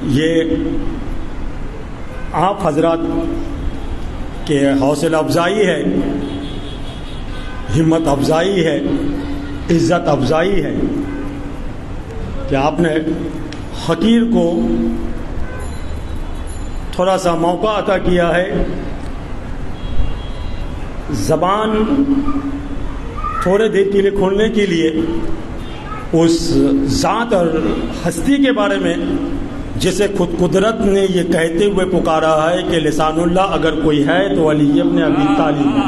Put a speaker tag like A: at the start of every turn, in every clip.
A: یہ آپ حضرات کے حوصلہ افزائی ہے، ہمت افزائی ہے، عزت افزائی ہے کہ آپ نے حقیر کو تھوڑا سا موقع عطا کیا ہے، زبان تھوڑے دیر کے لیے کھولنے کے لیے اس ذات اور ہستی کے بارے میں جسے خود قدرت نے یہ کہتے ہوئے پکارا ہے کہ لسان اللہ اگر کوئی ہے تو علی ابن ابی طالب۔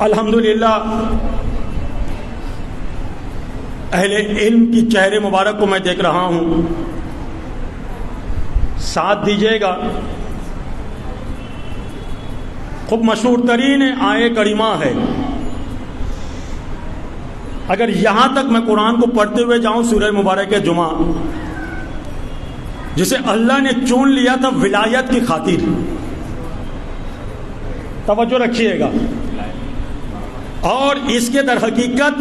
A: الحمدللہ اہل علم کی چہرے مبارک کو میں دیکھ رہا ہوں، ساتھ دیجیے گا۔ خوب مشہور ترین آیے کریمہ ہے، اگر یہاں تک میں قرآن کو پڑھتے ہوئے جاؤں، سورہ مبارک جمعہ جسے اللہ نے چون لیا تھا ولایت کی خاطر، توجہ رکھیے گا، اور اس کے در حقیقت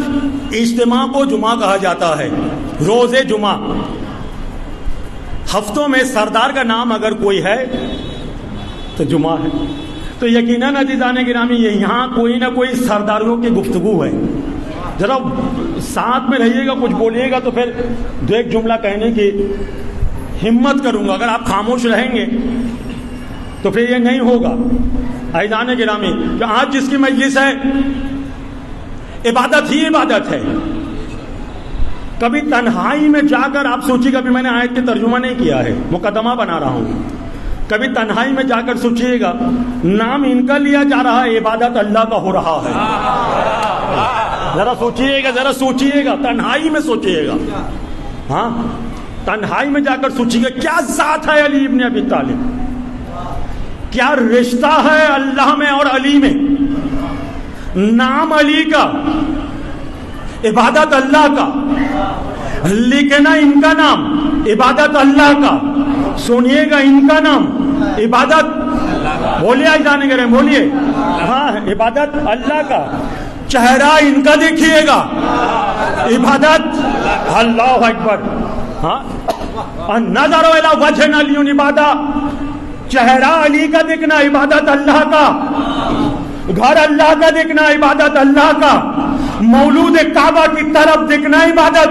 A: اجتماع کو جمعہ کہا جاتا ہے، روز جمعہ۔ ہفتوں میں سردار کا نام اگر کوئی ہے تو جمعہ ہے، تو یقیناً عزیزان گرامی یہاں کوئی نہ کوئی سرداروں کی گفتگو ہے۔ ذرا ساتھ میں رہیے گا، کچھ بولیے گا تو پھر دو ایک جملہ کہنے کی ہمت کروں گا۔ اگر آپ خاموش رہیں گے تو پھر یہ نہیں ہوگا۔ عزیزان گرامی کہ آج جس کی مجلس ہے، عبادت ہی عبادت ہے۔ کبھی تنہائی میں جا کر آپ سوچیے گا، بھی میں نے آیت کی ترجمہ نہیں کیا ہے، مقدمہ بنا رہا ہوں، کبھی تنہائی میں جا کر سوچیے گا نام ان کا لیا جا رہا ہے، عبادت اللہ کا ہو رہا ہے۔ ذرا سوچیے گا، تنہائی میں سوچیے گا، ہاں تنہائی میں جا کر سوچیے گا کیا ذات ہے علی ابن ابی طالب، کیا رشتہ ہے اللہ میں اور علی میں، نام علی کا، عبادت اللہ کا، لکھنا ان کا نام، عبادت اللہ کا، سنیے گا ان کا نام، عبادت، بولیے آج جانے گے، بولیے، ہاں عبادت اللہ کا، چہرہ ان کا دیکھیے گا، عبادت اللہ اکبر، ہاں نظر الی وجہ علی عبادت، چہرہ علی کا دیکھنا عبادت اللہ کا، گھر اللہ کا دیکھنا عبادت اللہ کا، مولود کعبہ کی طرف دیکھنا عبادت۔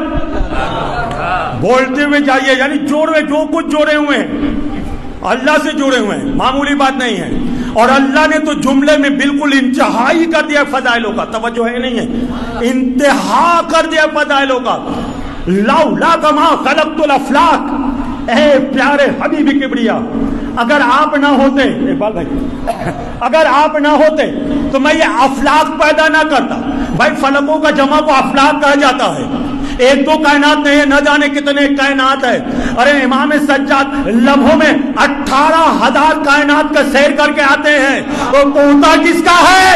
A: بولتے ہوئے جائیے، یعنی جوڑے جو کچھ جوڑے ہوئے ہیں اللہ سے جڑے ہوئے ہیں، معمولی بات نہیں ہے۔ اور اللہ نے تو جملے میں بالکل انتہائی کر دیا فضائلوں کا، توجہ ہے نہیں ہے، انتہا کر دیا فضائلوں کا۔ لولا کما خلقت الافلاک، اے پیارے حبیب کبریا، اگر آپ نہ ہوتے، اقبال بھائی، اگر آپ نہ ہوتے تو میں یہ افلاک پیدا نہ کرتا۔ بھائی فلکوں کا جمع کو افلاک کہا جاتا ہے، ایک دو کائنات نہیں ہے، نہ جانے کتنے کائنات ہے۔ ارے امام سجاد لمحوں میں 18,000 کائنات کا سیر کر کے آتے ہیں، وہ طوطا کس کا ہے؟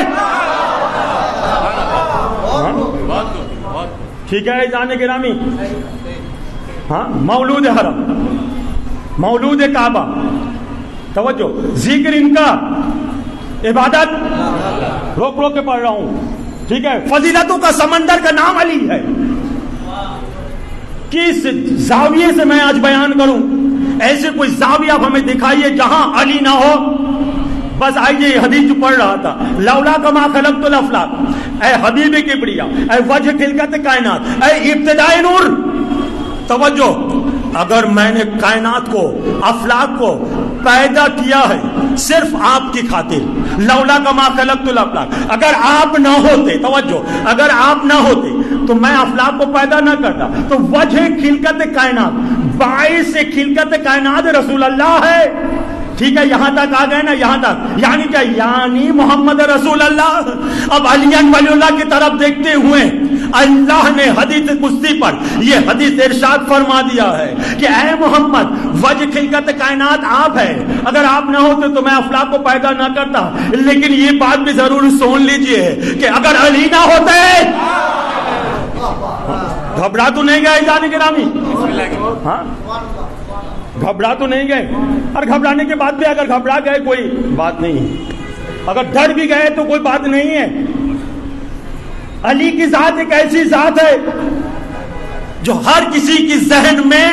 A: ٹھیک ہے جانے گرامی، ہاں مولود حرم، مولود کعبہ، توجہ، ذکر ان کا، عبادت، روک روک کے پڑھ رہا ہوں، ٹھیک ہے، فضیلتوں کا سمندر کا نام علی ہے۔ کس زاویے سے میں آج بیان کروں؟ ایسے کوئی زاویہ آپ ہمیں دکھائیے جہاں علی نہ ہو۔ بس آئیے یہ حدیث جو پڑھ رہا تھا، لولا کما خلقت الافلاک، اے حبیب کبریا، اے وجہ خلقت کائنات، اے ابتدائی نور، توجہ، اگر میں نے کائنات کو، افلاک کو پیدا کیا ہے صرف آپ کی خاطر، لولا کما خلقت الافلاک، اگر آپ نہ ہوتے، توجہ، اگر آپ نہ ہوتے تو میں افلاک کو پیدا نہ کرتا، تو وجہ خلقت کائنات، باعث خلقت کائنات رسول اللہ ہے۔ ٹھیک ہے، یہاں تک آ گئے نا، یہاں تک، یعنی کیا؟ یعنی محمد رسول اللہ۔ اب علی ولی اللہ کی طرف دیکھتے ہوئے اللہ نے حدیث قدسی پر یہ حدیث ارشاد فرما دیا ہے کہ اے محمد، وجہ خلقت کائنات آپ ہے، اگر آپ نہ ہوتے تو میں افلاک کو پیدا نہ کرتا، لیکن یہ بات بھی ضرور سن لیجئے کہ اگر علی نہ ہوتے، گھبرا تو نہیں گئے جانے گرامی؟ ہاں گھبرا تو نہیں گئے؟ اور گھبرانے کے بعد بھی اگر گھبرا گئے کوئی بات نہیں ہے، اگر ڈر بھی گئے تو کوئی بات نہیں ہے۔ علی کی ذات ایک ایسی ذات ہے جو ہر کسی کی ذہن میں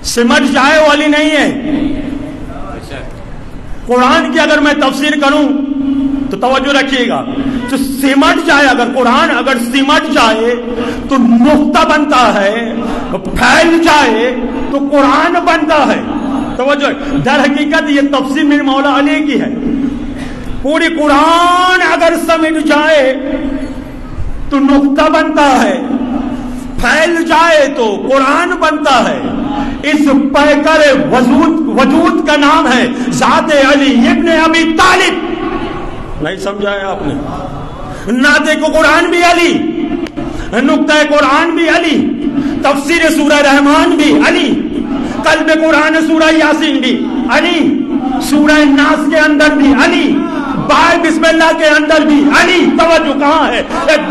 A: سمٹ جائے والی نہیں ہے. قرآن کی اگر میں تفسیر کروں تو توجہ رکھیے گا, جو سمٹ جائے, اگر قرآن اگر سمٹ جائے تو نقطہ بنتا ہے, پھیل جائے تو قرآن بنتا ہے. توجہ, در حقیقت یہ تفسیر میرے مولا علی کی ہے. پوری قرآن اگر سمٹ جائے تو نقطہ بنتا ہے, پھیل جائے تو قرآن بنتا ہے. اس پیکر وجود کا نام ہے ذات علی ابن ابی طالب. نہیں سمجھایا آپ نے؟ نعت کو قرآن بھی علی, نقطہ قرآن بھی علی, تفسیر سورہ رحمان بھی علی, قلب قرآن سورہ یاسین بھی علی, سورہ ناس کے اندر بھی علی, بائے بسم اللہ کے اندر بھی علی. توجہ کہاں ہے؟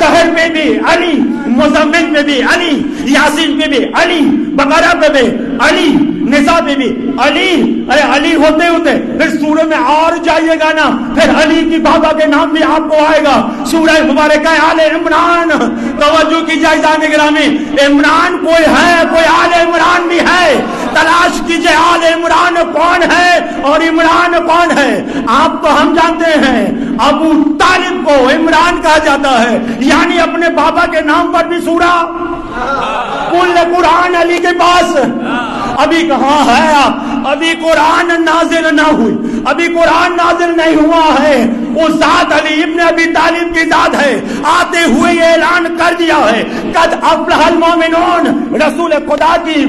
A: دہر پہ بھی علی, مزمل پہ بھی علی, یاسین پہ بھی علی, بقرہ پہ بھی علی, نساء پہ بھی علی. ارے علی ہوتے ہوتے پھر سورہ میں اور جائیے گا نا, پھر علی کی بابا کے نام بھی آپ کو آئے گا. سورہ مبارکہ آل عمران, توجہ کی جائزہ گرامی, عمران کوئی ہے, کوئی آل عمران بھی ہے. تلاش کیجئے آل عمران کون ہے اور عمران کون ہے. آپ تو ہم جانتے ہیں ابو طالب کو عمران کہا جاتا ہے, یعنی اپنے بابا کے نام پر بھی سورہ کل قرآن علی کے پاس. ابھی کہاں ہے آپ؟ ابھی قرآن نازل نہ ہوئی, ابھی قرآن نازل نہیں ہوا ہے. وہ ذات علی ابن ابی طالب کی ذات ہے. آتے ہوئے یہ اعلان کر دیا ہے قد افلح المومنون. رسول خدا کی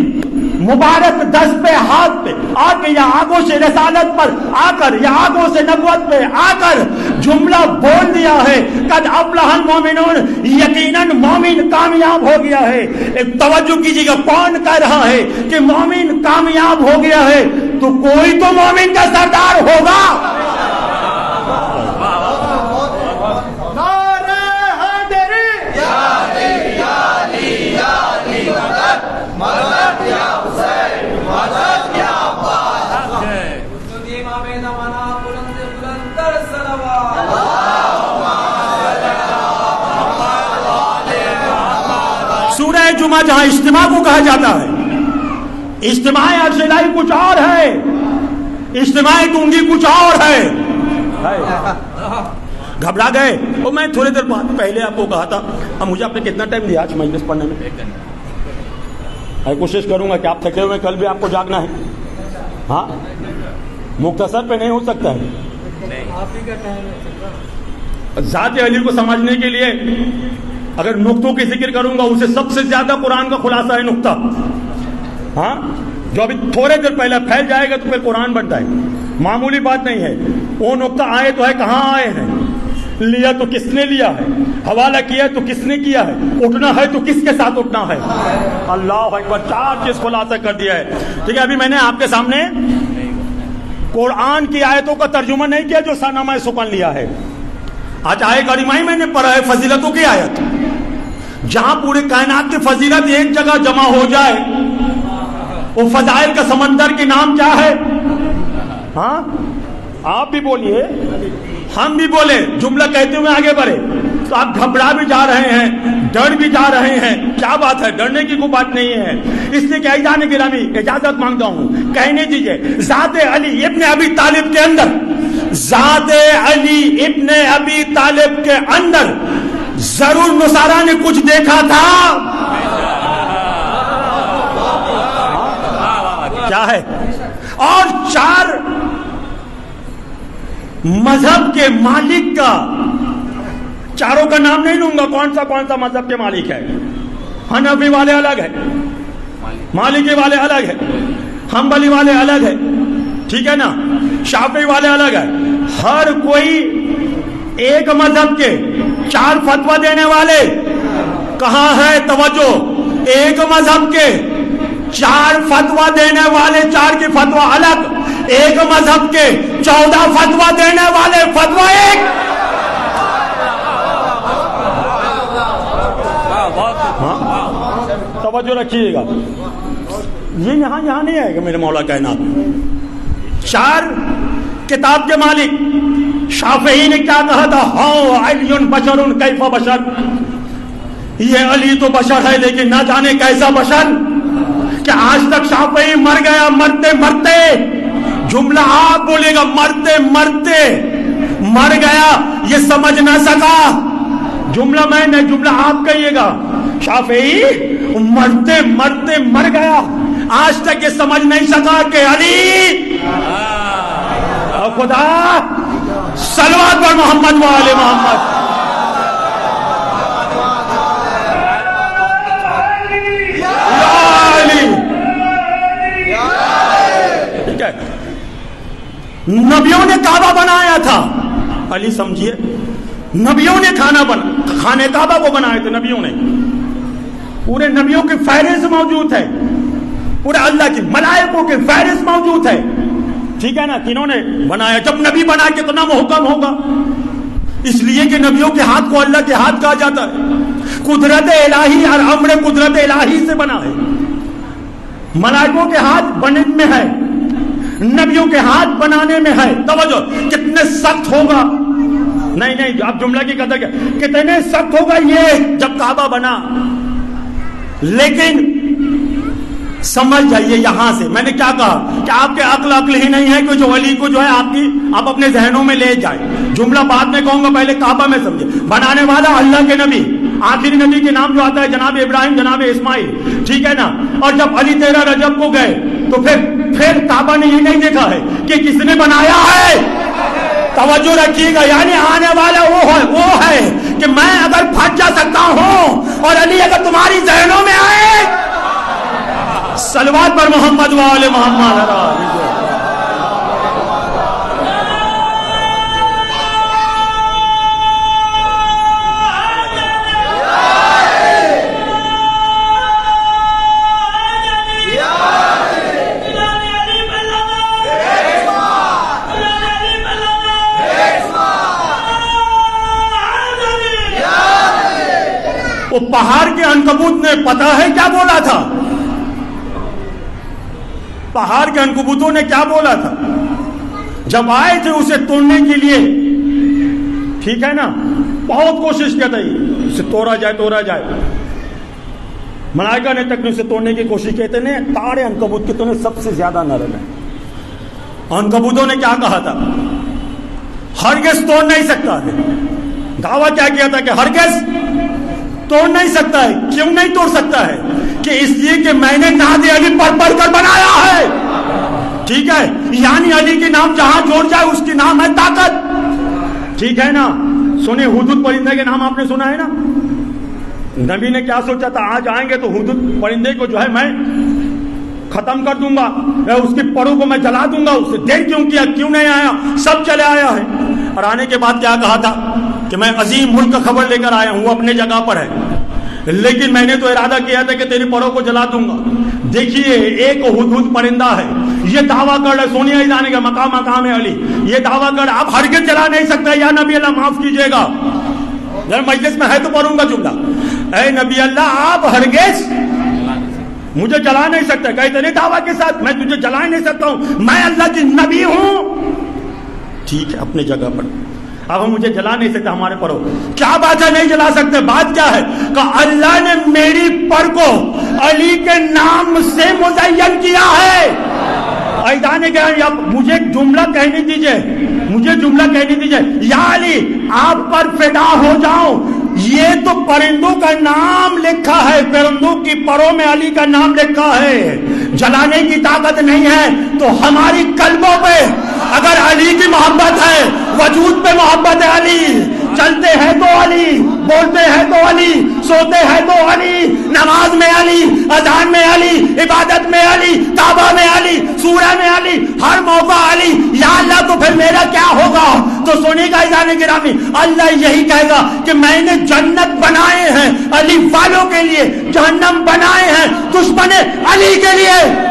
A: مبارک دست پہ ہاتھ پہ آ کے یا آگوں سے رسالت پر آ کر یا آگوں سے نبوت پہ آ کر جملہ بول دیا ہے قد افلح المومنون, یقیناً مومن کامیاب ہو گیا ہے. ایک توجہ کیجیے گا, کون کہہ رہا ہے کہ مومن کامیاب ہو گیا ہے؟ تو کوئی تو مومن کا سردار ہوگا. سورہ جمعہ جہاں اجتماع کو کہا جاتا ہے, اجتماع ارسلائی کچھ اور ہے, اجتماع گونگی کچھ اور ہے. گھبرا گئے؟ اور میں تھوڑی دیر بعد پہلے آپ کو کہا تھا, اب مجھے آپ نے کتنا ٹائم دیا آج مجلس پڑھنے میں؟ میں کوشش کروں گا کہ آپ تھکے ہوئے کل بھی آپ کو جاگنا ہے. ہاں, مختصر پہ نہیں ہو سکتا ہے. ذات علی کو سمجھنے کے لیے اگر نقطوں کی ذکر کروں گا, اسے سب سے زیادہ قرآن کا خلاصہ ہے نقطہ. ہاں, جو ابھی تھوڑے دیر پہلے پھیل جائے گا تو پھر قرآن بنتا ہے. معمولی بات نہیں ہے. وہ نقطہ آئے تو ہے, کہاں آئے ہیں, لیا تو کس نے لیا ہے, حوالہ کیا تو کس نے کیا ہے, اٹھنا ہے تو کس کے ساتھ اٹھنا ہے. اللہ اکبر, 4 چیز خلاصہ کر دیا ہے. ٹھیک ہے, ابھی میں نے آپ کے سامنے قرآن کی آیتوں کا ترجمہ نہیں کیا جو سنامہ سکن لیا ہے. آج آئے کریمہ میں نے پڑھا ہے فضیلتوں کی آیت, جہاں پورے کائنات کی فضیلت ایک جگہ جمع ہو جائے. وہ فضائل کا سمندر کے نام کیا ہے؟ ہاں, آپ بھی بولیے, ہم بھی بولے, جملہ کہتے ہوئے آگے بڑھے. تو آپ گھبرا بھی جا رہے ہیں, ڈر بھی جا رہے ہیں. کیا بات ہے, ڈرنے کی کوئی بات نہیں ہے. اس لیے کہ جانے گرامی اجازت مانگتا ہوں, کہنے دیجئے ذات علی ابن ابی طالب کے اندر, ذات علی ابن ابی طالب کے اندر ضرور نصارہ نے کچھ دیکھا تھا. کیا ہے؟ اور 4 مذہب کے مالک کا, چاروں کا نام نہیں لوں گا, کون سا مذہب کے مالک ہے. حنفی والے الگ ہے, مالکی والے الگ ہے, حنبلی والے الگ ہے, ٹھیک ہے نا, شافعی والے الگ ہے. ہر کوئی ایک مذہب کے 4 فتویٰ دینے والے کہاں ہے؟ توجہ, ایک مذہب کے 4 فتویٰ دینے والے, 4 کی فتویٰ الگ, ایک مذہب کے 14 فتویٰ دینے والے, فتویٰ ایک. توجہ رکھیے گا, یہ یہاں نہیں ہے کہ میرے مولا کائنات. 4 کتاب کے مالک. شافعی نے کیا کہا تھا؟ ہاں علی بشر کیف بشر, یہ علی تو بشر ہے لیکن نہ جانے کیسا بشر کہ آج تک شافعی مر گیا مرتے مرتے. جملہ آپ بولے گا مرتے مرتے مر گیا یہ سمجھ نہ سکا. جملہ میں نے جملہ آپ کہیے گا شافعی مرتے مرتے مر گیا آج تک یہ سمجھ نہیں سکا کہ علی خدا صلوات پر محمد و آل محمد. نبیوں نے کعبہ بنایا تھا علی سمجھیے. نبیوں نے خانہ کعبہ کو بنایا تھا. نبیوں نے پورے نبیوں کی فہرست موجود ہے. پورے اللہ کی ملائکوں کی فہرست موجود ہے. ٹھیک ہے نا. کنہوں نے بنایا؟ جب نبی بنا کتنا محکم ہوگا. اس لیے کہ نبیوں کے ہاتھ کو اللہ کے ہاتھ کہا جاتا ہے. قدرت الہی اور امر قدرت الہی سے بنا ہے. ملائکوں کے ہاتھ بننے میں ہے نبیوں کے ہاتھ بنانے میں ہے. توجہ کتنے سخت ہوگا. نہیں اب جملہ کی قدر کیا کتنے سخت ہوگا یہ جب کعبہ بنا. لیکن سمجھ جائیے یہاں سے میں نے کیا کہا کہ آپ کے عقل ہی نہیں ہے کہ جو علی کو جو ہے آپ اپنے ذہنوں میں لے جائے. جملہ بعد میں کہوں گا پہلے کعبہ میں سمجھے. بنانے والا اللہ کے نبی آخری نبی کے نام جو آتا ہے جناب ابراہیم جناب اسماعیل. ٹھیک ہے نا. اور جب علی 13 رجب کو گئے تو پھر کعبہ نے یہ نہیں دیکھا ہے کہ کس نے بنایا ہے. توجہ رکھیے گا. یعنی آنے والا وہ ہے کہ میں اگر پھٹ جا سکتا ہوں اور علی اگر تمہاری ذہنوں میں آئے. صلوات پر محمد و آل محمد. وہ پہاڑ کے عنکبوت نے پتا ہے کیا بولا تھا. پہاڑ کے عنکبوتوں نے کیا بولا تھا جب آئے تھے اسے توڑنے کے لیے. ٹھیک ہے نا. بہت کوشش کیا تھا اسے توڑا جائے. ملائکہ نے تک اسے توڑنے کی کوشش کی تھی. تاڑے عنکبوت کے تو سب سے زیادہ نرم ہے. عنکبوتوں نے کیا کہا تھا ہرگز توڑ نہیں سکتا ہے. دعویٰ کیا کیا تھا کہ ہرگز توڑ نہیں سکتا ہے. کیوں نہیں توڑ سکتا ہے کہ اس لیے کہ میں نے ناد علی پڑھ کر بنایا ہے. ٹھیک ہے. یعنی علی کے نام جہاں جوڑ جائے اس کے نام ہے طاقت. ٹھیک ہے نا. سنے ہدہد پرندے کے نام آپ نے سنا ہے نا. نبی نے کیا سوچا تھا آج آئیں گے تو ہدہد پرندے کو جو ہے میں ختم کر دوں گا اس کے پروں کو میں جلا دوں گا. اسے دیر کیوں نہیں آیا. سب چلے آیا ہے. اور آنے کے بعد کیا کہا تھا کہ میں عظیم ملک کا خبر لے کر آیا ہوں. وہ اپنے جگہ پر ہے لیکن میں نے تو ارادہ کیا تھا کہ تیری پروں کو جلا دوں گا. دیکھیے ایک ہدہد پرندہ ہے. یہ دعویٰ کر رہا ہے سونیا ہی جانے کا مقام ہے علی. یہ دعویٰ کر آپ ہرگز جلا نہیں سکتا. یا نبی اللہ معاف کیجیے گا مجلس میں ہے تو پڑھوں گا جملہ. اے نبی اللہ آپ ہرگز مجھے جلا نہیں سکتے. کہتے نہیں دعویٰ کے ساتھ میں تجھے جلا نہیں سکتا ہوں. میں اللہ کی نبی ہوں. ٹھیک ہے اپنے جگہ پر. اب ہم مجھے جلا نہیں سکتے. ہمارے پر کیا بات ہے نہیں جلا سکتے. بات کیا ہے کہ اللہ نے میری پر کو علی کے نام سے مزین کیا ہے. ایدانے کہ مجھے جملہ کہنے دیجئے. یا علی آپ پر فدا ہو جاؤں. یہ تو پرندوں کا نام لکھا ہے. پرندوں کی پروں میں علی کا نام لکھا ہے. جلانے کی طاقت نہیں ہے تو ہماری قلبوں پہ اگر علی کی محبت ہے وجود پہ محبت ہے. علی چلتے ہیں تو علی, بولتے ہیں تو علی, سوتے ہیں تو علی, نماز میں علی, اذان میں علی, عبادت میں علی, کعبہ میں علی, سورہ میں علی, ہر موقع علی. یا اللہ تو پھر میرا کیا ہوگا. تو سنیے گا اذان گرامی اللہ یہی کہے گا کہ میں نے جنت بنائے ہیں علی والوں کے لیے, جہنم بنائے ہیں دشمن علی کے لیے.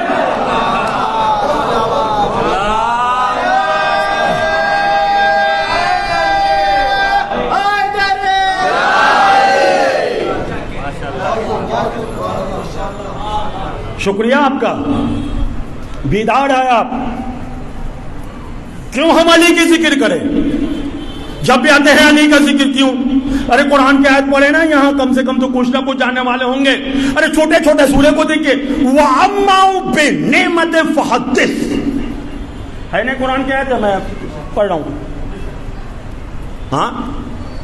A: شکریہ آپ کا, بیدار ہے آپ. کیوں ہم علی کی ذکر کریں. جب بھی آتے ہیں علی کا ذکر کیوں؟ ارے قرآن کی آیت پڑھے نا یہاں، کم سے کم تو کچھ نہ کچھ جاننے والے ہوں گے. ارے چھوٹے چھوٹے سورے کو دیکھیے، وَأَمَّا بِنِعْمَةِ فَحَدِّثْ، ہے نا قرآن کی آیت؟ میں پڑھ رہا ہوں. ہاں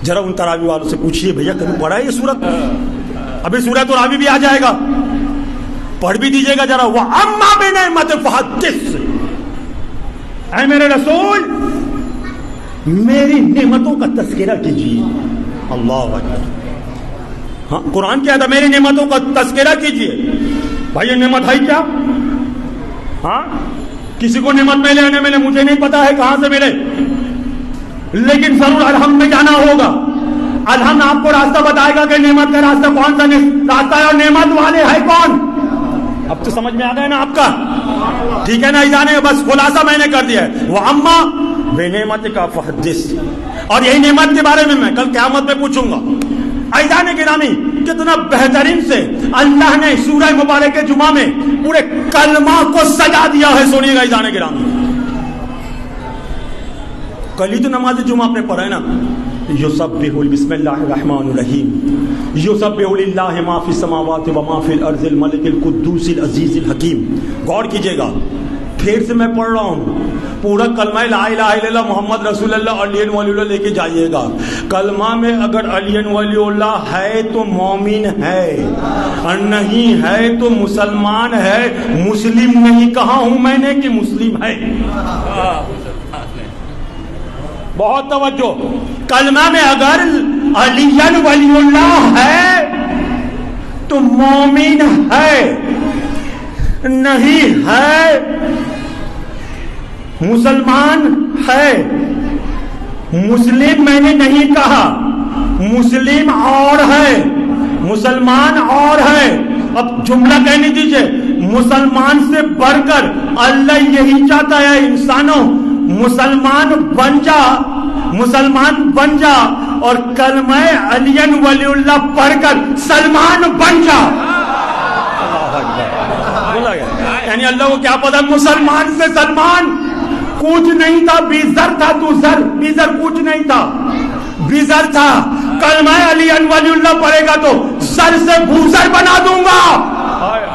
A: ذرا ان تراوی والوں سے پوچھیے بھیا کبھی پڑھا ہے یہ سورت؟ ابھی سورۃ الراوی بھی آ جائے گا، پڑھ بھی دیجیے گا ذرا. وَأَمَّا بِنِعْمَةِ فَحَدِّثْ، اے میرے رسول میری نعمتوں کا تذکرہ کیجیے. اللہ اکبر. ہاں قرآن کیا تھا؟ میری نعمتوں کا تذکرہ کیجیے. بھائی یہ نعمت ہے کیا؟ ہاں کسی کو نعمت ملے نہ ملے مجھے نہیں پتا ہے کہاں سے ملے، لیکن ضرور الحمد میں جانا ہوگا. الحمد آپ کو راستہ بتائے گا کہ نعمت کا راستہ کون سا راستہ ہے اور نعمت والے ہے کون. اب تو سمجھ میں آ گیا نا آپ کا؟ ٹھیک ہے نا؟ جانے بس خلاصہ میں نے کر دیا ہے. وہ اما بے نعمت کا فحدث، اور یہی نعمت کے بارے میں کل قیامت میں پوچھوں گا. ایزان گرامی کتنا بہترین سے اللہ نے سورہ مبارک جمعہ میں پورے کلمہ کو سجا دیا ہے. سنیے گا ایزان گرامی، کل ہی تو نماز جمعہ آپ نے پڑھا ہے نا، یسبح بسم اللہ الرحمن الرحیم یسبح للہ ما فی السماوات و ما فی الارض الملک القدوس العزیز الحکیم. غور کیجئے گا، پھر سے میں پڑھ رہا ہوں پورا کلمہ لا الہ الا اللہ محمد رسول اللہ علی ولی اللہ لے کے جائیے گا. کلمہ میں اگر علی ولی اللہ ہے تو مومن ہے، اور نہیں ہے تو مسلمان ہے. مسلم نہیں کہا ہوں میں نے کہ مسلم ہے. بہت توجہ. کلمہ میں اگر علی ولی اللہ ہے تو مومن ہے، نہیں ہے مسلمان ہے. مسلم میں نے نہیں کہا، مسلم اور ہے مسلمان اور ہے. اب جملہ کہنے دیجئے، مسلمان سے بڑھ کر اللہ یہی چاہتا ہے انسانوں مسلمان بن جا اور کلمہ علی ولی اللہ پڑھ کر سلمان بن جا. یعنی اللہ کو کیا پتا مسلمان سے سلمان کچھ نہیں تھا، بیزر تھا. تو زر بیزر کچھ نہیں تھا، بیزر تھا. کلمہ علی ولی اللہ پڑھے گا تو زر سے بوزر بنا دوں گا.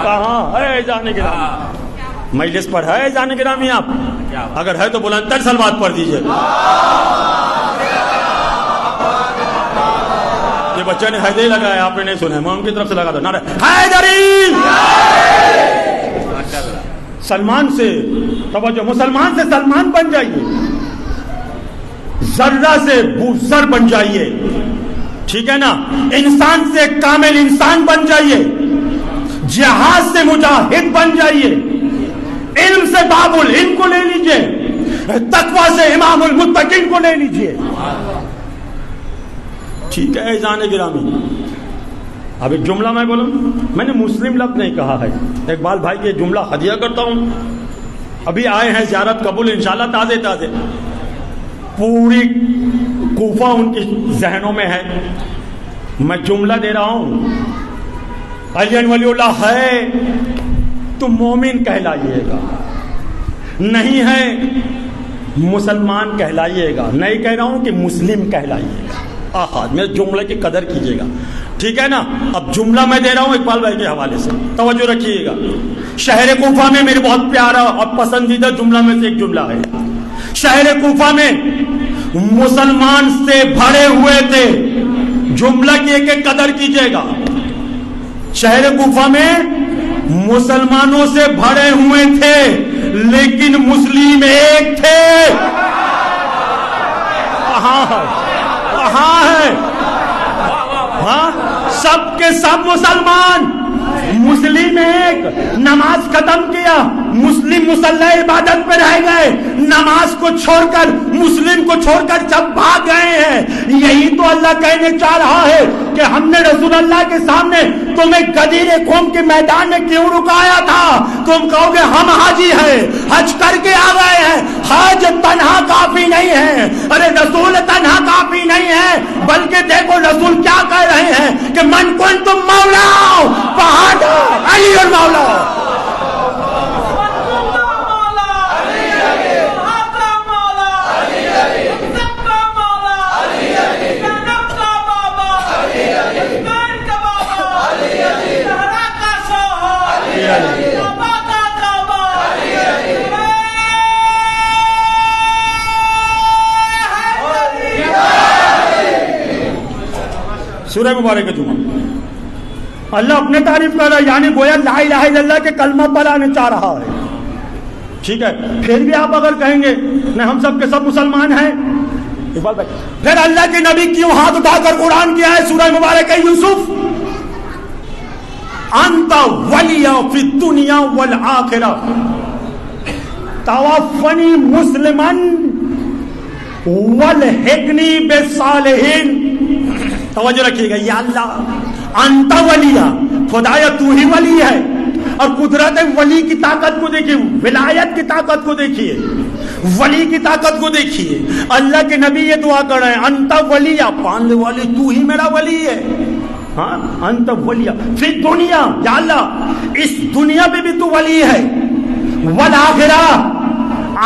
A: کہاں ہے جانے کے نام مجلس پر ہے جانے کے نام؟ آپ اگر ہے تو بلند تر سلوات پڑھ دیجئے. یہ بچہ نے حیدری لگایا، آپ نے نہیں سنا، میں ان کی طرف سے لگا دو نعرہ حیدری. سلمان سے توجہ، مسلمان سے سلمان بن جائیے، ذرہ سے بوزر بن جائیے. ٹھیک ہے نا؟ انسان سے کامل انسان بن جائیے، جہاد سے مجاہد بن جائیے، علم سے باب العلم کو لے لیجئے، تقوی سے امام المتقین کو لے لیجئے. ٹھیک ہے جانے گرامی. اب ایک جملہ میں بولوں، میں نے مسلم لفظ نہیں کہا ہے. اقبال بھائی کے جملہ ہدیہ کرتا ہوں، ابھی آئے ہیں زیارت قبول انشاءاللہ تازے. پوری کوفہ ان کے ذہنوں میں ہے. میں جملہ دے رہا ہوں، علی ولی اللہ ہے تو مومن کہلائیے گا، نہیں ہے مسلمان کہلائیے گا. نہیں کہہ رہا ہوں کہ مسلم کہلائیے گا. میرے جملے کی قدر کیجیے گا. ٹھیک ہے نا؟ اب جملہ میں دے رہا ہوں اقبال بھائی کے حوالے سے، توجہ رکھیے گا. شہر کوفہ میں میرے بہت پیارا اور پسندیدہ جملہ میں سے ایک جملہ ہے. شہر کوفہ میں مسلمان سے بھرے ہوئے تھے. جملہ کی ایک ایک قدر کیجیے گا. شہر کوفہ میں مسلمانوں سے بھرے ہوئے تھے لیکن مسلم ایک تھے. کہاں ہے؟ ہاں سب کے سب مسلمان، مسلم ایک. نماز ختم کیا، مسلم مصلی عبادت پہ رہ گئے. نماز کو چھوڑ کر، مسلم کو چھوڑ کر سب بھاگ گئے ہیں. یہی تو اللہ کہنے چاہ رہا ہے کہ ہم نے رسول اللہ کے سامنے تمہیں غدیر قوم کے میدان میں کیوں رکایا تھا؟ تم کہو گے ہم حاجی ہیں، حج کر کے آ گئے ہیں. حج تنہا کافی نہیں ہے، ارے رسول تنہا کافی نہیں ہے، بلکہ دیکھو رسول کیا کہہ رہے ہیں کہ من کنتم مولا فہذا علی المولا. سورہ مبارک جمعہ اللہ اپنے تعریف کر رہا ہے، یعنی گویا لا الہ الا اللہ کے کلمہ پڑھانے چاہ رہا ہے. ٹھیک ہے، پھر بھی آپ اگر کہیں گے نہیں ہم سب کے سب مسلمان ہیں، اقبال بھائی پھر اللہ کے نبی کیوں ہاتھ اٹھا کر قرآن کیا ہے سورہ مبارک یوسف، انت ولی فی الدنیا والآخرہ توفنی مسلما والحقنی بالصالحین. توجہ رکھیے گا، یا اللہ انت ولی، خدایا تو ہی ولی ہے. اور قدرت ولی کی طاقت کو دیکھیے، ولایت کی طاقت کو دیکھیے، ولی کی طاقت کو دیکھیے. اللہ کے نبی یہ دعا کر رہے ہیں انت ولی، پان والی تو ہی میرا ولی ہے. ہاں انت ولی فی دنیا، یا اللہ اس دنیا میں بھی تو ولی ہے، والآخرہ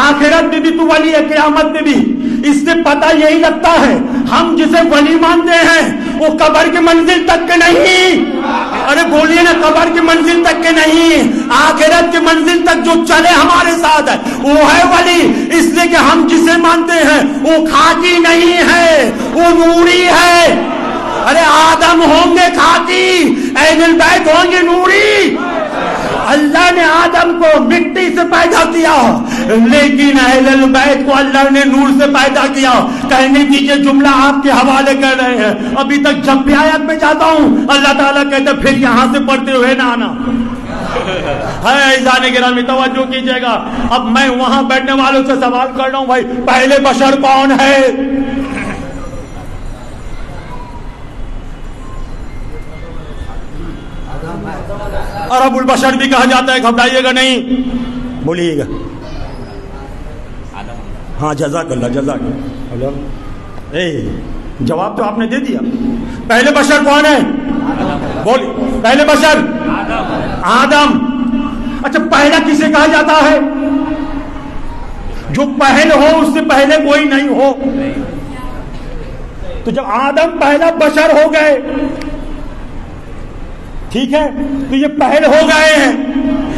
A: آخرت میں بھی تو ولی ہے، قیامت میں بھی. اس سے پتہ یہی لگتا ہے ہم جسے ولی مانتے ہیں وہ قبر کی منزل تک کے نہیں، ارے بولیے نا، قبر کی منزل تک کے نہیں، آخرت کی منزل تک جو چلے ہمارے ساتھ ہے وہ ہے ولی. اس لیے کہ ہم جسے مانتے ہیں وہ خاکی نہیں ہے، وہ نوری ہے. ارے آدم ہوں گے خاکی، اہل البیت ہوں گے نوری. اللہ نے آدم کو مٹی سے پیدا کیا لیکن اہل البیت کو اللہ نے نور سے پیدا کیا. کہنے کی یہ جملہ آپ کے حوالے کر رہے ہیں، ابھی تک جب بھی آیت میں جاتا ہوں اللہ تعالیٰ کہتے ہیں پھر یہاں سے پڑھتے ہوئے نہ آنا. ہے عزیزان گرامی توجہ کیجئے گا. اب میں وہاں بیٹھنے والوں سے سوال کر رہا ہوں، بھائی پہلے بشر کون ہے؟ اور ابو البشر بھی کہا جاتا ہے، گھبرائیے گا نہیں، بولیے گا. ہاں جزاک اللہ جزاک اللہ. جواب تو آپ نے دے دیا. پہلے بشر کون ہے؟ بولیے. پہلے بشر آدم. اچھا پہلا کسے کہا جاتا ہے؟ جو پہل ہو اس سے پہلے کوئی نہیں ہو. تو جب آدم پہلا بشر ہو گئے، ٹھیک ہے، تو یہ پہل ہو گئے ہیں،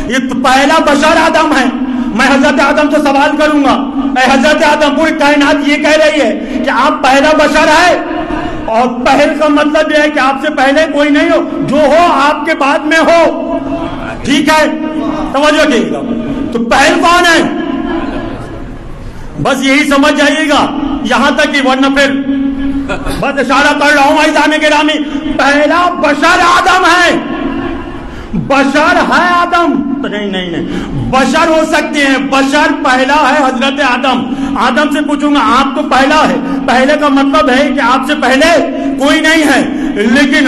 A: یہ تو پہلا بشر آدم ہے. میں حضرت آدم سے سوال کروں گا، اے حضرت آدم پوری کائنات یہ کہہ رہی ہے کہ آپ پہلا بشر ہے، اور پہل کا مطلب یہ ہے کہ آپ سے پہلے کوئی نہیں ہو، جو ہو آپ کے بعد میں ہو. ٹھیک ہے، توجہ کیجیے گا. تو پہل کون ہے؟ بس یہی سمجھ جائیے گا یہاں تک کہ ورنہ پھر بس اشارہ کر رہا ہوں عزیزان گرامی، پہلا بشر آدم ہے. بشر ہے آدم تو نہیں بشر ہو سکتے ہیں، بشر پہلا ہے حضرت آدم. آدم سے پوچھوں گا آپ تو پہلا ہے، پہلے کا مطلب ہے کہ آپ سے پہلے کوئی نہیں ہے. لیکن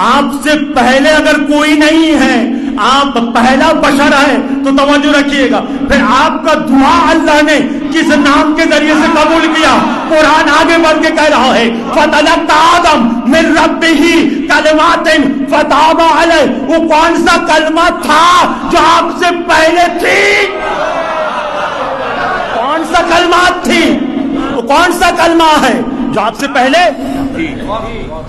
A: آپ سے پہلے اگر کوئی نہیں ہے، آپ پہلا بشر ہے، تو توجہ رکھیے گا. پھر آپ کا دعا اللہ نے کس نام کے ذریعے سے قبول کیا؟ قرآن آگے بڑھ کے کہہ رہا ہے فَتَلَقَّى آدم مِن رَبِّهِ کَلِمَاتٍ فَتَابَ عَلَيْهِ. وہ کون سا کلمہ تھا جو آپ سے پہلے تھی؟ کون سا کلمات تھی؟ وہ کون سا کلمہ ہے جو آپ سے پہلے؟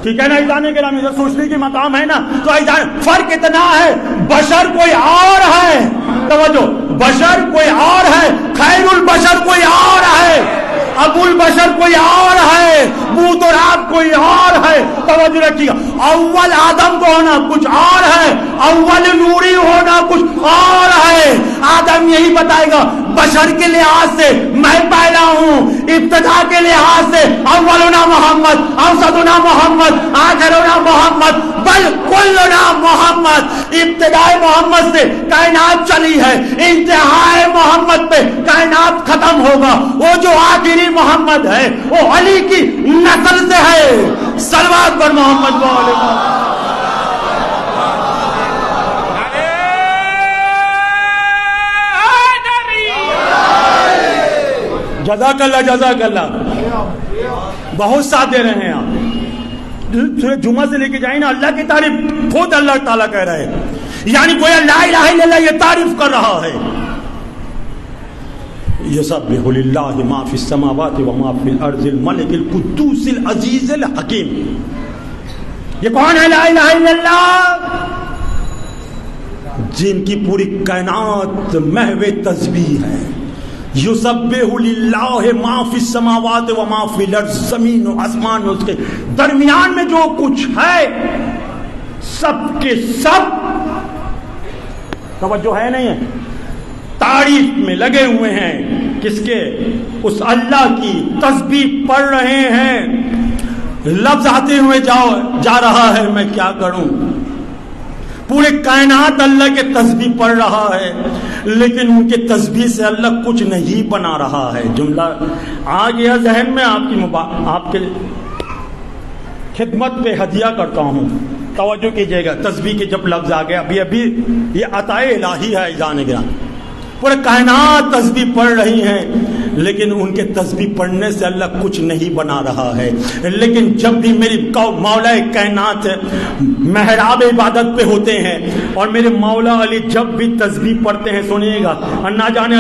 A: ٹھیک ہے نا عزیزان گرامی، جب سوچنے کی مقام ہے نا، تو عزیزان فرق اتنا ہے، بشر کوئی اور ہے. توجہ، بشر کوئی اور ہے، خیر البشر کوئی اور ہے، ابو البشر کوئی اور ہے، بوتراب کوئی اور ہے. توجہ رکھیے گا، اول آدم کو ہونا کچھ اور ہے، اول نوری ہونا کچھ اور ہے. آدم یہی بتائے گا بشر کے لحاظ سے میں پہلا ہوں، ابتدا کے لحاظ سے اولنا محمد، اوسطنا محمد، آخرنا محمد، بل کلنا محمد. ابتدائے محمد سے کائنات چلی ہے، انتہائے محمد پہ کائنات ختم ہوگا. وہ جو آخری محمد ہے وہ علی کی نسل سے ہے. صلوات پر محمد و جزاک اللہ جزاک اللہ. بہت ساتھ دے رہے ہیں آپ. سورہ جمعہ سے لے کے جائیں نا، اللہ کی تعریف خود اللہ تعالیٰ کہہ رہے ہیں، یعنی کوئی لا الہ الا اللہ یہ تعریف کر رہا ہے. یسبح للہ ما فی السماوات و ما فی الارض الملک القدوس العزیز الحکیم. یہ کون ہے لا الہ الا اللہ؟ جن کی پوری کائنات محو تسبیح ہے، یسبح للہ ما فی السماوات و ما فی الارض، زمین و آسمان اس کے درمیان میں جو کچھ ہے سب کے سب، توجہ ہے نہیں ہے، تعریف میں لگے ہوئے ہیں، کس کے؟ اس اللہ کی تسبیح پڑھ رہے ہیں۔ لفظ آتے ہوئے جا رہا ہے، میں کیا کروں، پورے کائنات اللہ کے تسبیح پڑھ رہا ہے، لیکن ان کے تسبیح سے اللہ کچھ نہیں بنا رہا ہے۔ جملہ آ گیا ذہن میں، آپ کے خدمت پہ ہدیہ کرتا ہوں، توجہ کیجئے گا۔ تسبیح کے جب لفظ آ گیا، ابھی یہ عطائے الہی ہے جانے گرام، پورے کائنات تسبیح پڑھ رہی ہیں، لیکن ان کے تسبیح پڑھنے سے اللہ کچھ نہیں بنا رہا ہے۔ لیکن جب بھی میری مولا کائنات محراب عبادت پہ ہوتے ہیں اور میرے مولا علی جب بھی تسبیح پڑھتے ہیں، سنیے گا، اور نہ جانے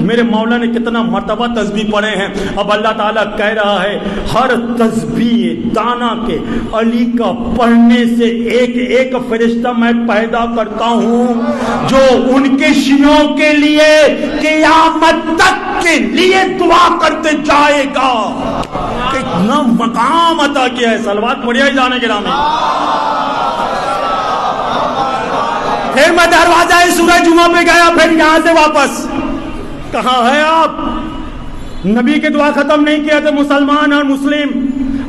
A: میرے مولا نے کتنا مرتبہ تسبیح پڑھے ہیں۔ اب اللہ تعالیٰ کہہ رہا ہے ہر تسبیح دانا کے علی کا پڑھنے سے ایک ایک فرشتہ میں پیدا کرتا ہوں جو ان کے شیعوں کے لیے قیامت تک کے لیے دعا کرتے جائے گا۔ کتنا مقام عطا کیا ہے، صلوات پڑھیے جانے کے نام میں۔ پھر میں دروازہ سورہ جمعہ پہ گیا، پھر یہاں سے واپس، کہاں ہے آپ؟ نبی کے دعا ختم نہیں کیا تھے مسلمان اور مسلم،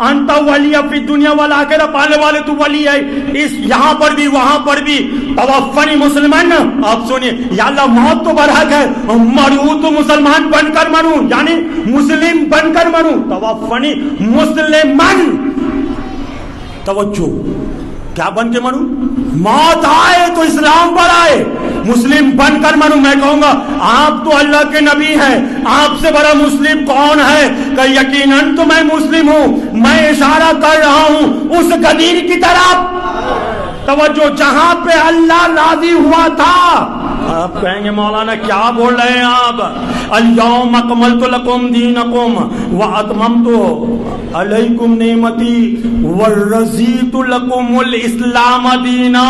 A: انت ولی فی دنیا والآخرہ، پانے والے تو ولی ہے، اس یہاں پر بھی وہاں پر بھی۔ توفنی مسلمان، آپ سنیے، یا اللہ موت تو برحق ہے، مروں تو مسلمان بن کر مروں، یعنی مسلم بن کر مروں۔ توفنی مسلمان، توجہ، کیا بن کے مروں؟ موت آئے تو اسلام پر آئے، مسلم بن کر مروں۔ میں کہوں گا آپ تو اللہ کے نبی ہیں، آپ سے بڑا مسلم کون ہے؟ کہ یقیناً تو میں مسلم ہوں، میں اشارہ کر رہا ہوں اس غدیر کی طرف، توجہ، جہاں پہ اللہ راضی ہوا تھا۔ آپ کہیں گے مولانا کیا بول رہے ہیں آپ؟ الیوم اکملت لکم دینکم واتممت علیکم نعمتی ورضیت لکم الاسلام دینا۔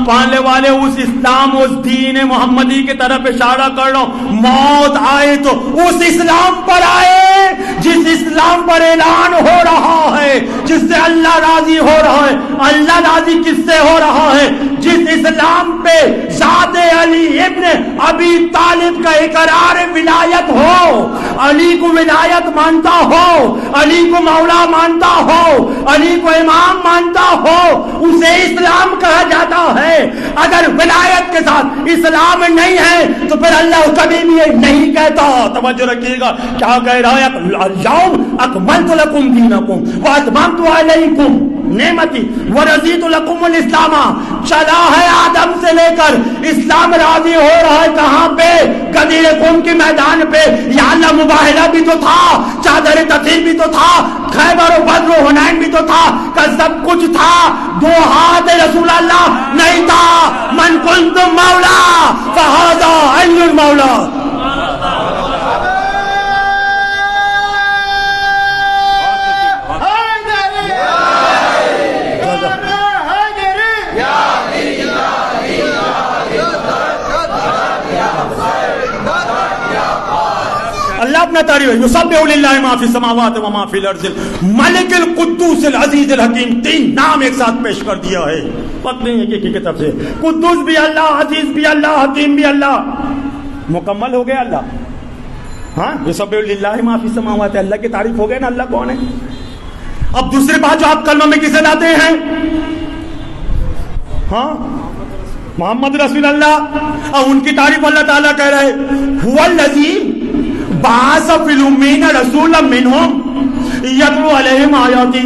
A: پانے والے اس اسلام، اس دین محمدی کی طرف اشارہ کر رہا ہوں۔ موت آئے تو اس اسلام پر آئے جس اسلام پر اعلان ہو رہا ہے، جس سے اللہ راضی ہو رہا ہے۔ اللہ راضی کس سے ہو رہا ہے؟ جس اسلام پہ ذات علی ابن ابی طالب کا اقرار ولایت ہو، علی کو ولایت مانتا ہو، علی کو مولا مانتا ہو، علی کو امام مانتا ہو، اسے اسلام کہا جاتا ہے۔ اگر ولایت کے ساتھ اسلام نہیں ہے تو پھر اللہ کبھی بھی نہیں کہتا۔ توجہ رکھیے گا، کیا کہہ رہا ہے؟ اليوم اکملت لکم دینکم واتممت علیکم نعمتی ورضیت لکم الاسلام۔ چلا ہے آدم سے لے کر اسلام راضی ہو رہا ہے کہاں پہ؟ غدیر قوم کے میدان پہ۔ یا اللہ مباہلہ بھی تو تھا، چادر تطہیر بھی تو تھا، خیبر و بدر و حنین بھی تو تھا، کہ سب کچھ تھا، دو ہاتھ رسول اللہ نہیں تھا۔ من کنت مولا فہذا علی المولا۔ اللہ اپنا تعریف ہے، یسبح للہ ما فی السماوات و ما فی الارض ملک القدوس العزیز الحکیم۔ تین نام ایک ساتھ پیش کر دیا ہے، وقت نہیں ہے کہ کتاب سے۔ قدوس بھی اللہ، عزیز بھی اللہ، حکیم بھی اللہ، مکمل ہو گیا اللہ۔ ہاں، یسبح للہ ما فی السماوات، اللہ کی تعریف ہو گئے نا، اللہ کون ہے۔ اب دوسری بات جو آپ کلمہ میں کسے لاتے ہیں؟ ہاں، محمد رسول اللہ، اور ان کی تعریف اللہ تعالیٰ کہہ رہے هو الذی بعث فی الامیین رسولا منہم یتلو علیہم آیاتہ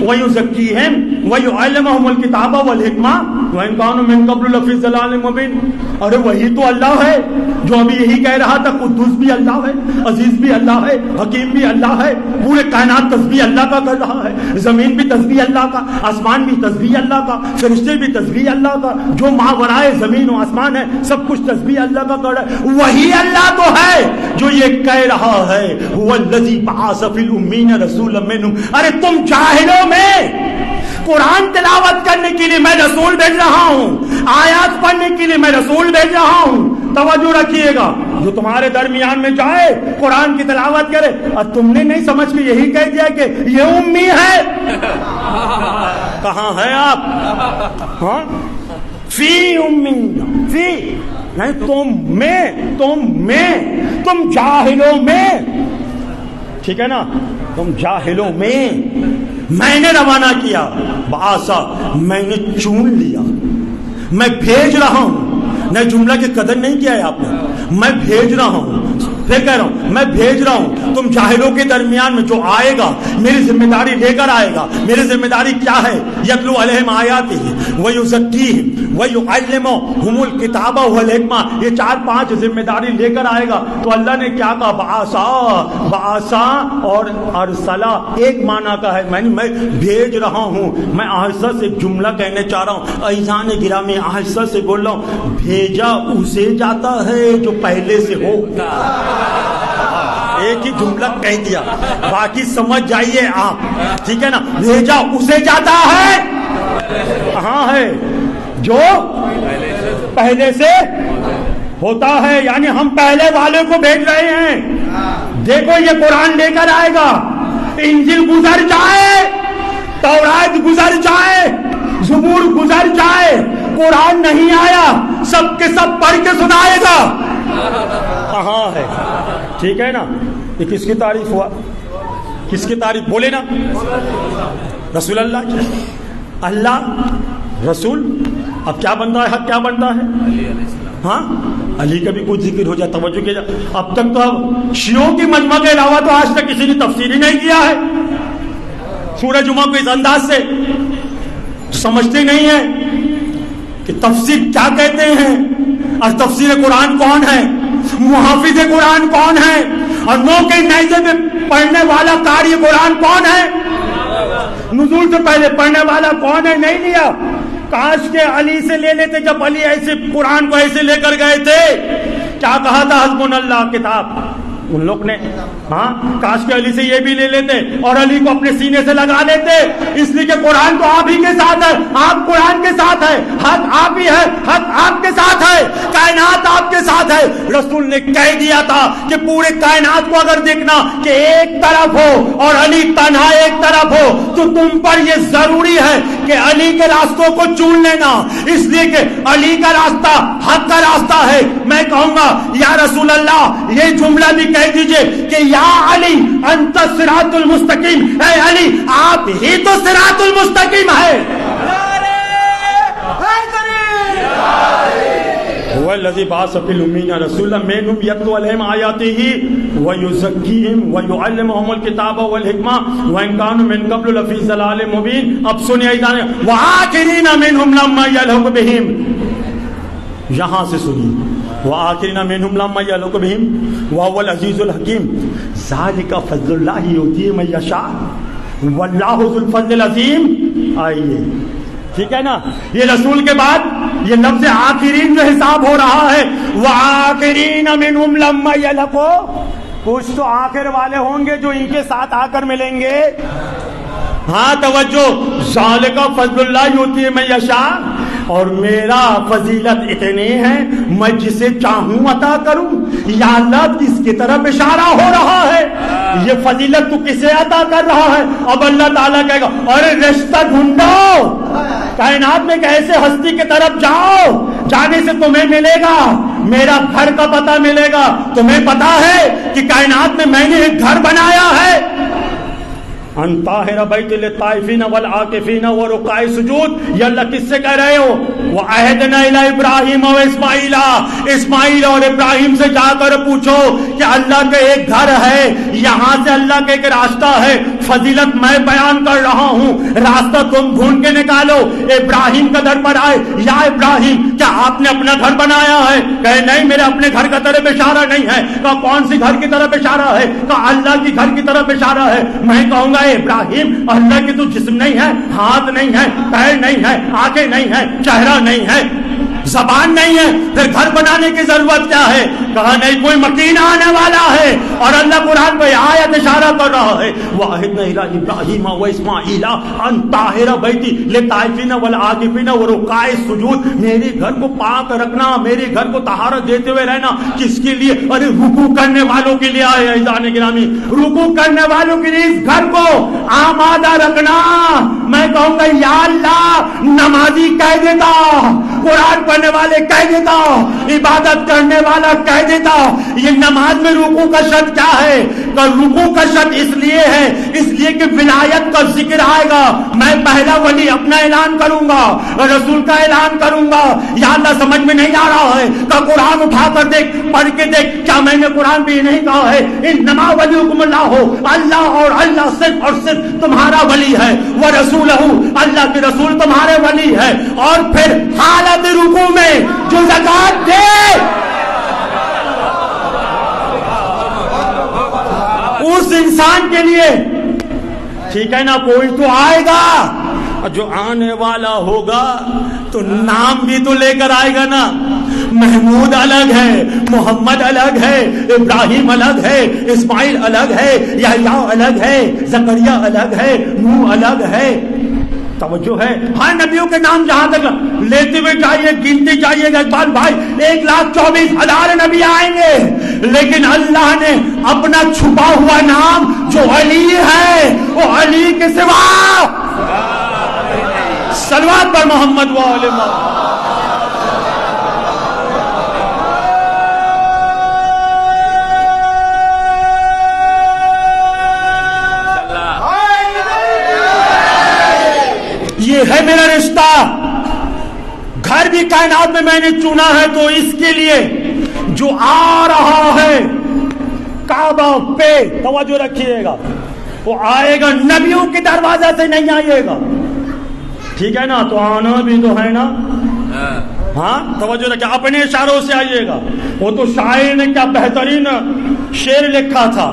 A: ویزکیہم ویعلمہم الکتاب والحکمہ وان کانوا من قبل لفی ضلال مبین۔ ارے وہی تو اللہ ہے جو ابھی یہی کہہ رہا تھا، قدوس بھی اللہ ہے، عزیز بھی اللہ ہے، حکیم بھی اللہ ہے، پورے کائنات تسبیح اللہ کا کر رہا ہے، زمین بھی تسبیح اللہ کا، آسمان بھی تسبیح اللہ کا، فرشتے بھی تسبیح اللہ کا، جو ماورائے زمین و آسمان ہے سب کچھ تسبیح اللہ کا کر رہا ہے۔ وہی اللہ تو ہے جو یہ کہہ رہا ہے هو الذی بعث فی الامیین رسولا منہم۔ ارے تم جاہلوں میں قرآن تلاوت کرنے کے لیے میں رسول بھیج رہا ہوں، آیات پڑھنے کے لیے میں رسول بھیج رہا ہوں۔ توجہ رکھیے گا، جو تمہارے درمیان میں جائے قرآن کی تلاوت کرے، اور تم نے نہیں سمجھ کے یہی کہہ دیا کہ یہ امی ہے. کہاں ہے آپ؟ ہاں فی امی، فی نہیں، تم جاہلوں میں، ٹھیک ہے نا، تم جاہلوں میں نے روانہ کیا، بآسا میں نے چون لیا، میں بھیج رہا ہوں. نہ جملہ کی قدر نہیں کیا ہے آپ نے، میں بھیج رہا ہوں، پھر کہہ رہا ہوں میں بھیج رہا ہوں. تم جاہلوں کے درمیان میں جو آئے گا میری ذمہ داری لے کر آئے گا. میری ذمہ داری کیا ہے؟ یتلو علیہم آیاتہ ویزکیہم ویعلمہم الکتاب والحکمہ. یہ 4-5 ذمہ داری لے کر آئے گا. تو اللہ نے کیا کہا؟ بعثا اور ارسلا ایک معنی کا ہے، میں بھیج رہا ہوں. میں آہستہ سے ایک جملہ کہنے چاہ رہا ہوں، ایذان گرامی آہستہ سے بول رہا ہوں. بھیجا اسے جاتا ہے جو پہلے سے ہو. ایک ہی جملہ کہہ دیا، باقی سمجھ جائیے آپ، ٹھیک ہے نا. بھیجا اسے جاتا ہے، کہاں ہے؟ جو پہلے سے ہوتا ہے، یعنی ہم پہلے والے کو بھیج رہے ہیں. دیکھو یہ قرآن لے کر آئے گا، انجیل گزر جائے، تورات گزر جائے، زبور گزر جائے، قرآن نہیں آیا، سب کے سب پڑھ کے سنائے گا. کہاں ہے؟ ٹھیک ہے نا. یہ کس کی تعریف ہوا؟ کس کی تعریف بولے نا؟ رسول اللہ کی. اللہ رسول اب کیا بنتا ہے؟ حق کیا بنتا ہے؟ ہاں علی کا بھی کچھ ذکر ہو جائے، توجہ کیا جائے. اب تک تو اب شیعوں کی مجمع کے علاوہ تو آج تک کسی نے تفسیر ہی نہیں کیا ہے. سورہ جمعہ کو اس انداز سے سمجھتے نہیں ہیں کہ تفسیر کیا کہتے ہیں، اور تفسیر قرآن کون ہے، محافظ قرآن کون ہے، اور نو کے نیزے میں پڑھنے والا قاری قرآن کون ہے، نزول سے پہلے پڑھنے والا کون ہے. نہیں لیا. کاش کے علی سے لے لیتے، جب علی ایسے قرآن کو ایسے لے کر گئے تھے. کیا کہا تھا؟ حسبنا اللہ کتاب. ان لوگ نے ہاں کاش کے علی سے یہ بھی لے لیتے اور علی کو اپنے سینے سے لگا لیتے، اس لیے کہ قرآن تو آپ ہی کے ساتھ ہے، آپ قرآن کے ساتھ ہے، حق آپ ہی ہے، حق آپ کے ساتھ ہے، کائنات آپ کے ساتھ ہے. رسول نے کہہ دیا تھا کہ پورے کائنات کو اگر دیکھنا کہ ایک طرف ہو اور علی تنہا ایک طرف ہو تو تم پر یہ ضروری ہے کہ علی کے راستوں کو چون لینا، اس لیے کہ علی کا راستہ حق کا راستہ ہے. میں کہوں گا یا رسول اللہ یہ جملہ بھی کہہ دیجئے کہ یا علی انت صراط المستقیم، اے علی آپ ہی تو صراط المستقیم ہے. هو الذي بعث في الأميين رسولا منهم يتلو عليهم آياته ويزكيهم ويعلمهم الكتاب والحكمة وإن كانوا من قبل لفي ضلال مبين. اب سنیے وآخرین منهم لما يلحق بهم، یہاں سے سنیے وآخرین منهم لما يلحق بهم وهو العزيز الحكيم. ذلك فضل الله يؤتيه من يشاء والله ذو الفضل العظيم. آئیے ٹھیک ہے نا. یہ رسول کے بعد یہ لفظ آخرین جو حساب ہو رہا ہے، وآخرین منہم لما یلحقو، کچھ تو آخر والے ہوں گے جو ان کے ساتھ آ کر ملیں گے. ہاں توجہ، ذالک فضل اللہ یؤتی من یشاء، اور میرا فضیلت اتنی ہے میں جسے چاہوں عطا کروں. یا اللہ کس کی طرف اشارہ ہو رہا ہے؟ یہ فضیلت تو کسے عطا کر رہا ہے؟ اب اللہ تعالیٰ کہے گا ارے رشتہ ڈھونڈو، کائنات میں ایک ایسے ہستی کی طرف جاؤ جانے سے تمہیں ملے گا میرا گھر کا پتہ ملے گا. تمہیں پتا ہے کہ کائنات میں نے ایک گھر بنایا ہے، ان طاہر بیت للطائفین والعاکفین ورکع السجود. یہ اللہ کس سے کہہ رہے ہو؟ وعہدنا الی ابراہیم و اسماعیل، اسماعیل اور ابراہیم سے جا کر پوچھو کہ اللہ کا ایک گھر ہے، یہاں سے اللہ کا ایک راستہ ہے. فضیلت میں بیان کر رہا ہوں، راستہ تم ڈھونڈ کے نکالو. ابراہیم کا در پر آئے، یا ابراہیم کیا آپ نے اپنا گھر بنایا ہے؟ کہے نہیں میرے اپنے گھر کا طرف اشارہ نہیں ہے. کہا کون سی گھر کی طرف اشارہ ہے؟ کہا اللہ کی گھر کی طرف اشارہ ہے. میں کہوں گا ابراہیم اللہ کی تو جسم نہیں ہے، ہاتھ نہیں ہے، پیر نہیں ہے، آنکھیں نہیں ہے، چہرہ نہیں ہے. زبان نہیں ہے، پھر گھر بنانے کی ضرورت کیا ہے؟ کہا نہیں، کوئی مکین آنے والا ہے، اور اللہ قرآن پہ آیت اشارہ کر رہا ہے وَأَوْحَيْنَا إِلَىٰ إِبْرَاهِيمَ وَإِسْمَاعِيلَ أَن طَهِّرَ بَيْتِي لِلطَّائِفِينَ وَالْعَاكِفِينَ وَرُكَّعِ السُّجُودِ، میرے گھر کو پاک رکھنا، میرے گھر کو طہارت دیتے ہوئے رہنا، کس کے لیے؟ ارے رکوع کرنے والوں کے لیے آئے عزیزان گرامی، رکوع کرنے والوں کے لیے اس گھر کو آمادہ رکھنا۔ میں کہوں گا یا اللہ، نمازی کہہ دیتا، قرآن پڑھنے والے کہہ دیتا، عبادت کرنے والا کہہ دیتا، یہ نماز میں رکوع کا شرط کیا ہے؟ کہ رکوع کا شرط اس لیے ہے، اس لیے کہ ولایت کا ذکر آئے گا، میں پہلا ولی اپنا اعلان کروں گا، رسول کا اعلان کروں گا۔ یا اللہ سمجھ میں نہیں آ رہا ہے کہ قرآن اٹھا کر دیکھ، پڑھ کے دیکھ، کیا میں نے قرآن بھی نہیں کہا ہے انما ولیکم اللہ ہو، اللہ اور اللہ صرف اور صرف تمہارا ولی ہے، ورسولہ، اللہ کے رسول تمہارے ولی ہے۔ اور پھر حالت رکوع میں جو زکات دے اس انسان کے لیے، ٹھیک ہے نا، کوئی تو آئے گا، اور جو آنے والا ہوگا تو نام بھی تو لے کر آئے گا نا، محمود الگ ہے، محمد الگ ہے، ابراہیم الگ ہے، اسماعیل الگ ہے، یحییٰ الگ ہے، زکریا الگ ہے، نوح الگ ہے۔ توجہ ہے، ہر نبیوں کے نام جہاں تک لیتے ہوئے جائیے، گنتے جائیے گا اقبال بھائی، 1,24,000 نبی آئیں گے، لیکن اللہ نے اپنا چھپا ہوا نام جو علی ہے، وہ علی کے سوا صلوات پر محمد و آل محمد۔ یہ ہے میرا رشتہ، گھر بھی کائنات میں نے چنا ہے تو اس کے لیے جو آ رہا ہے کعبہ پہ، توجہ رکھیے گا، وہ آئے گا نبیوں کے دروازے سے نہیں آئے گا، ٹھیک ہے نا، تو آنا بھی تو ہے نا، ہاں توجہ رکھیے، اپنے اشاروں سے آئیے گا۔ وہ تو شاعر نے کیا بہترین شعر لکھا تھا،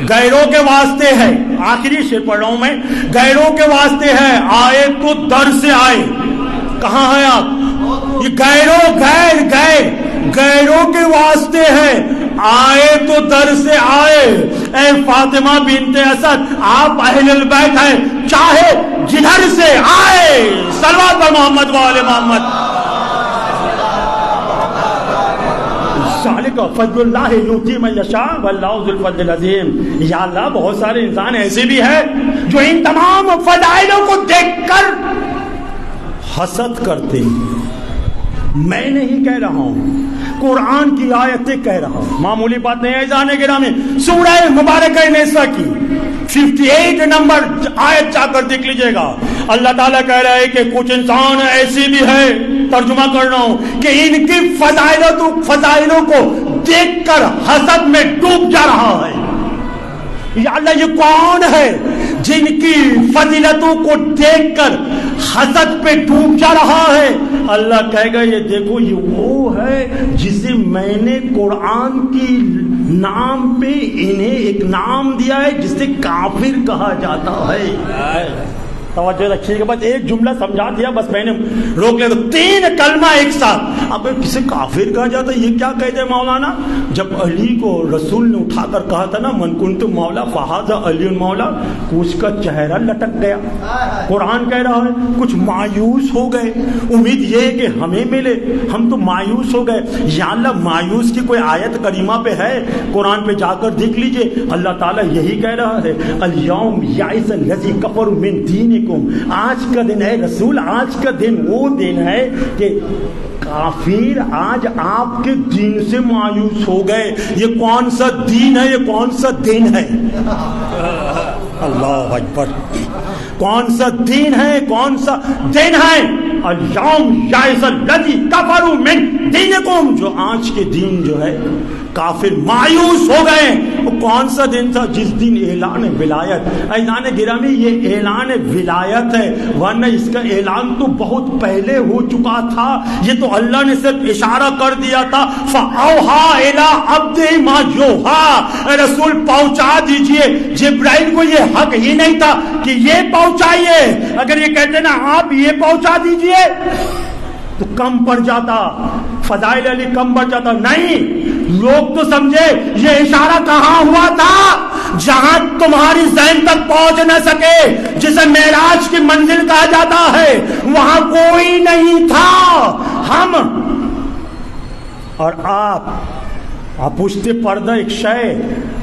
A: غیروں کے واسطے ہے، آخری شعر پڑھ رہا ہوں میں، غیروں کے واسطے ہے، آئے تو در سے آئے۔ کہاں ہیں آپ؟ یہ غیروں کے واسطے ہے، آئے تو در سے آئے۔ اے فاطمہ بنت اسد، آپ اہل البیت ہیں، چاہے جدھر سے آئے، صلوات پر محمد و آل محمد۔ ذالک فضل اللہ یؤتی من یشاء واللہ ذو الفضل العظیم۔ یا اللہ، بہت سارے انسان ایسے بھی ہیں جو ان تمام فضائلوں کو دیکھ کر حسد کرتے ہیں۔ میں نہیں کہہ رہا ہوں، قرآن کی آیتیں کہہ رہا ہوں، معمولی بات نہیں ہے جانے گرامی۔ سورہ مبارکہ نساء کی 58 نمبر آیت جا کر دیکھ لیجئے گا، اللہ تعالیٰ کہہ رہا ہے کہ کچھ انسان ایسی بھی ہے، ترجمہ کر رہا ہوں، کہ ان کی فضائلوں کو دیکھ کر حسد میں ڈوب جا رہا ہے۔ یا اللہ، یہ کون ہے جن کی فضیلتوں کو دیکھ کر حسد پہ ڈوب جا رہا ہے؟ اللہ کہے گا یہ دیکھو، یہ وہ ہے جسے میں نے قرآن کی نام پہ انہیں ایک نام دیا ہے جسے کافر کہا جاتا ہے۔ توجہ رکھیے گا، بس ایک جملہ سمجھا دیا، بس میں نے روک لیا، 3 کلمہ ایک ساتھ۔ اب کسے کافر کہا جاتا ہے، یہ کیا کہتے ہیں مولانا؟ جب علی کو رسول نے اٹھا کر کہا تھا نا من کنت مولا فہذا علی مولا، کچھ کا چہرہ لٹک گیا۔ قرآن کہہ رہا ہے کچھ مایوس ہو گئے، امید یہ ہے کہ ہمیں ملے، ہم تو مایوس ہو گئے۔ یا اللہ، مایوس کی کوئی آیت کریمہ پہ ہے؟ قرآن پہ جا کر دیکھ لیجئے، اللہ تعالیٰ یہی کہہ رہا ہے الیوم یئس الذی کفروا من دینکم۔ آج کا دن ہے رسول، آج کا دن وہ دن ہے کہ کافر آج آپ کے دین سے مایوس ہو گئے۔ یہ کون سا دین ہے؟ یہ کون سا دن ہے؟ اللہ اکبر، کون سا دین ہے؟ کون سا دن ہے؟ الیوم یئس الذی کفروا من دینکم، جو آج کے دن جو ہے کافر مایوس ہو گئے۔ وہ کون سا دن تھا؟ جس دن اعلان ولایت، اعلان گرامی یہ اعلان ولایت ہے، ورنہ اس کا اعلان تو بہت پہلے ہو چکا تھا، یہ تو اللہ نے صرف اشارہ کر دیا تھا، فَأَوْحَىٰ إِلَىٰ عَبْدِهِ مَا يُوحَىٰ، رسول پہنچا دیجئے۔ جبرائیل کو یہ حق ہی نہیں تھا کہ یہ پہنچائیے، اگر یہ کہتے نا آپ یہ پہنچا دیجئے تو کم پڑ جاتا، فضائل علی کم پڑ جاتا. نہیں، لوگ تو سمجھے یہ اشارہ کہاں ہوا تھا؟ جہاں تمہاری ذہن تک پہنچ نہ سکے، جسے معراج کی منزل کہا جاتا ہے، وہاں کوئی نہیں تھا. ہم اور آپ پوچھتے پردہ ایک شے،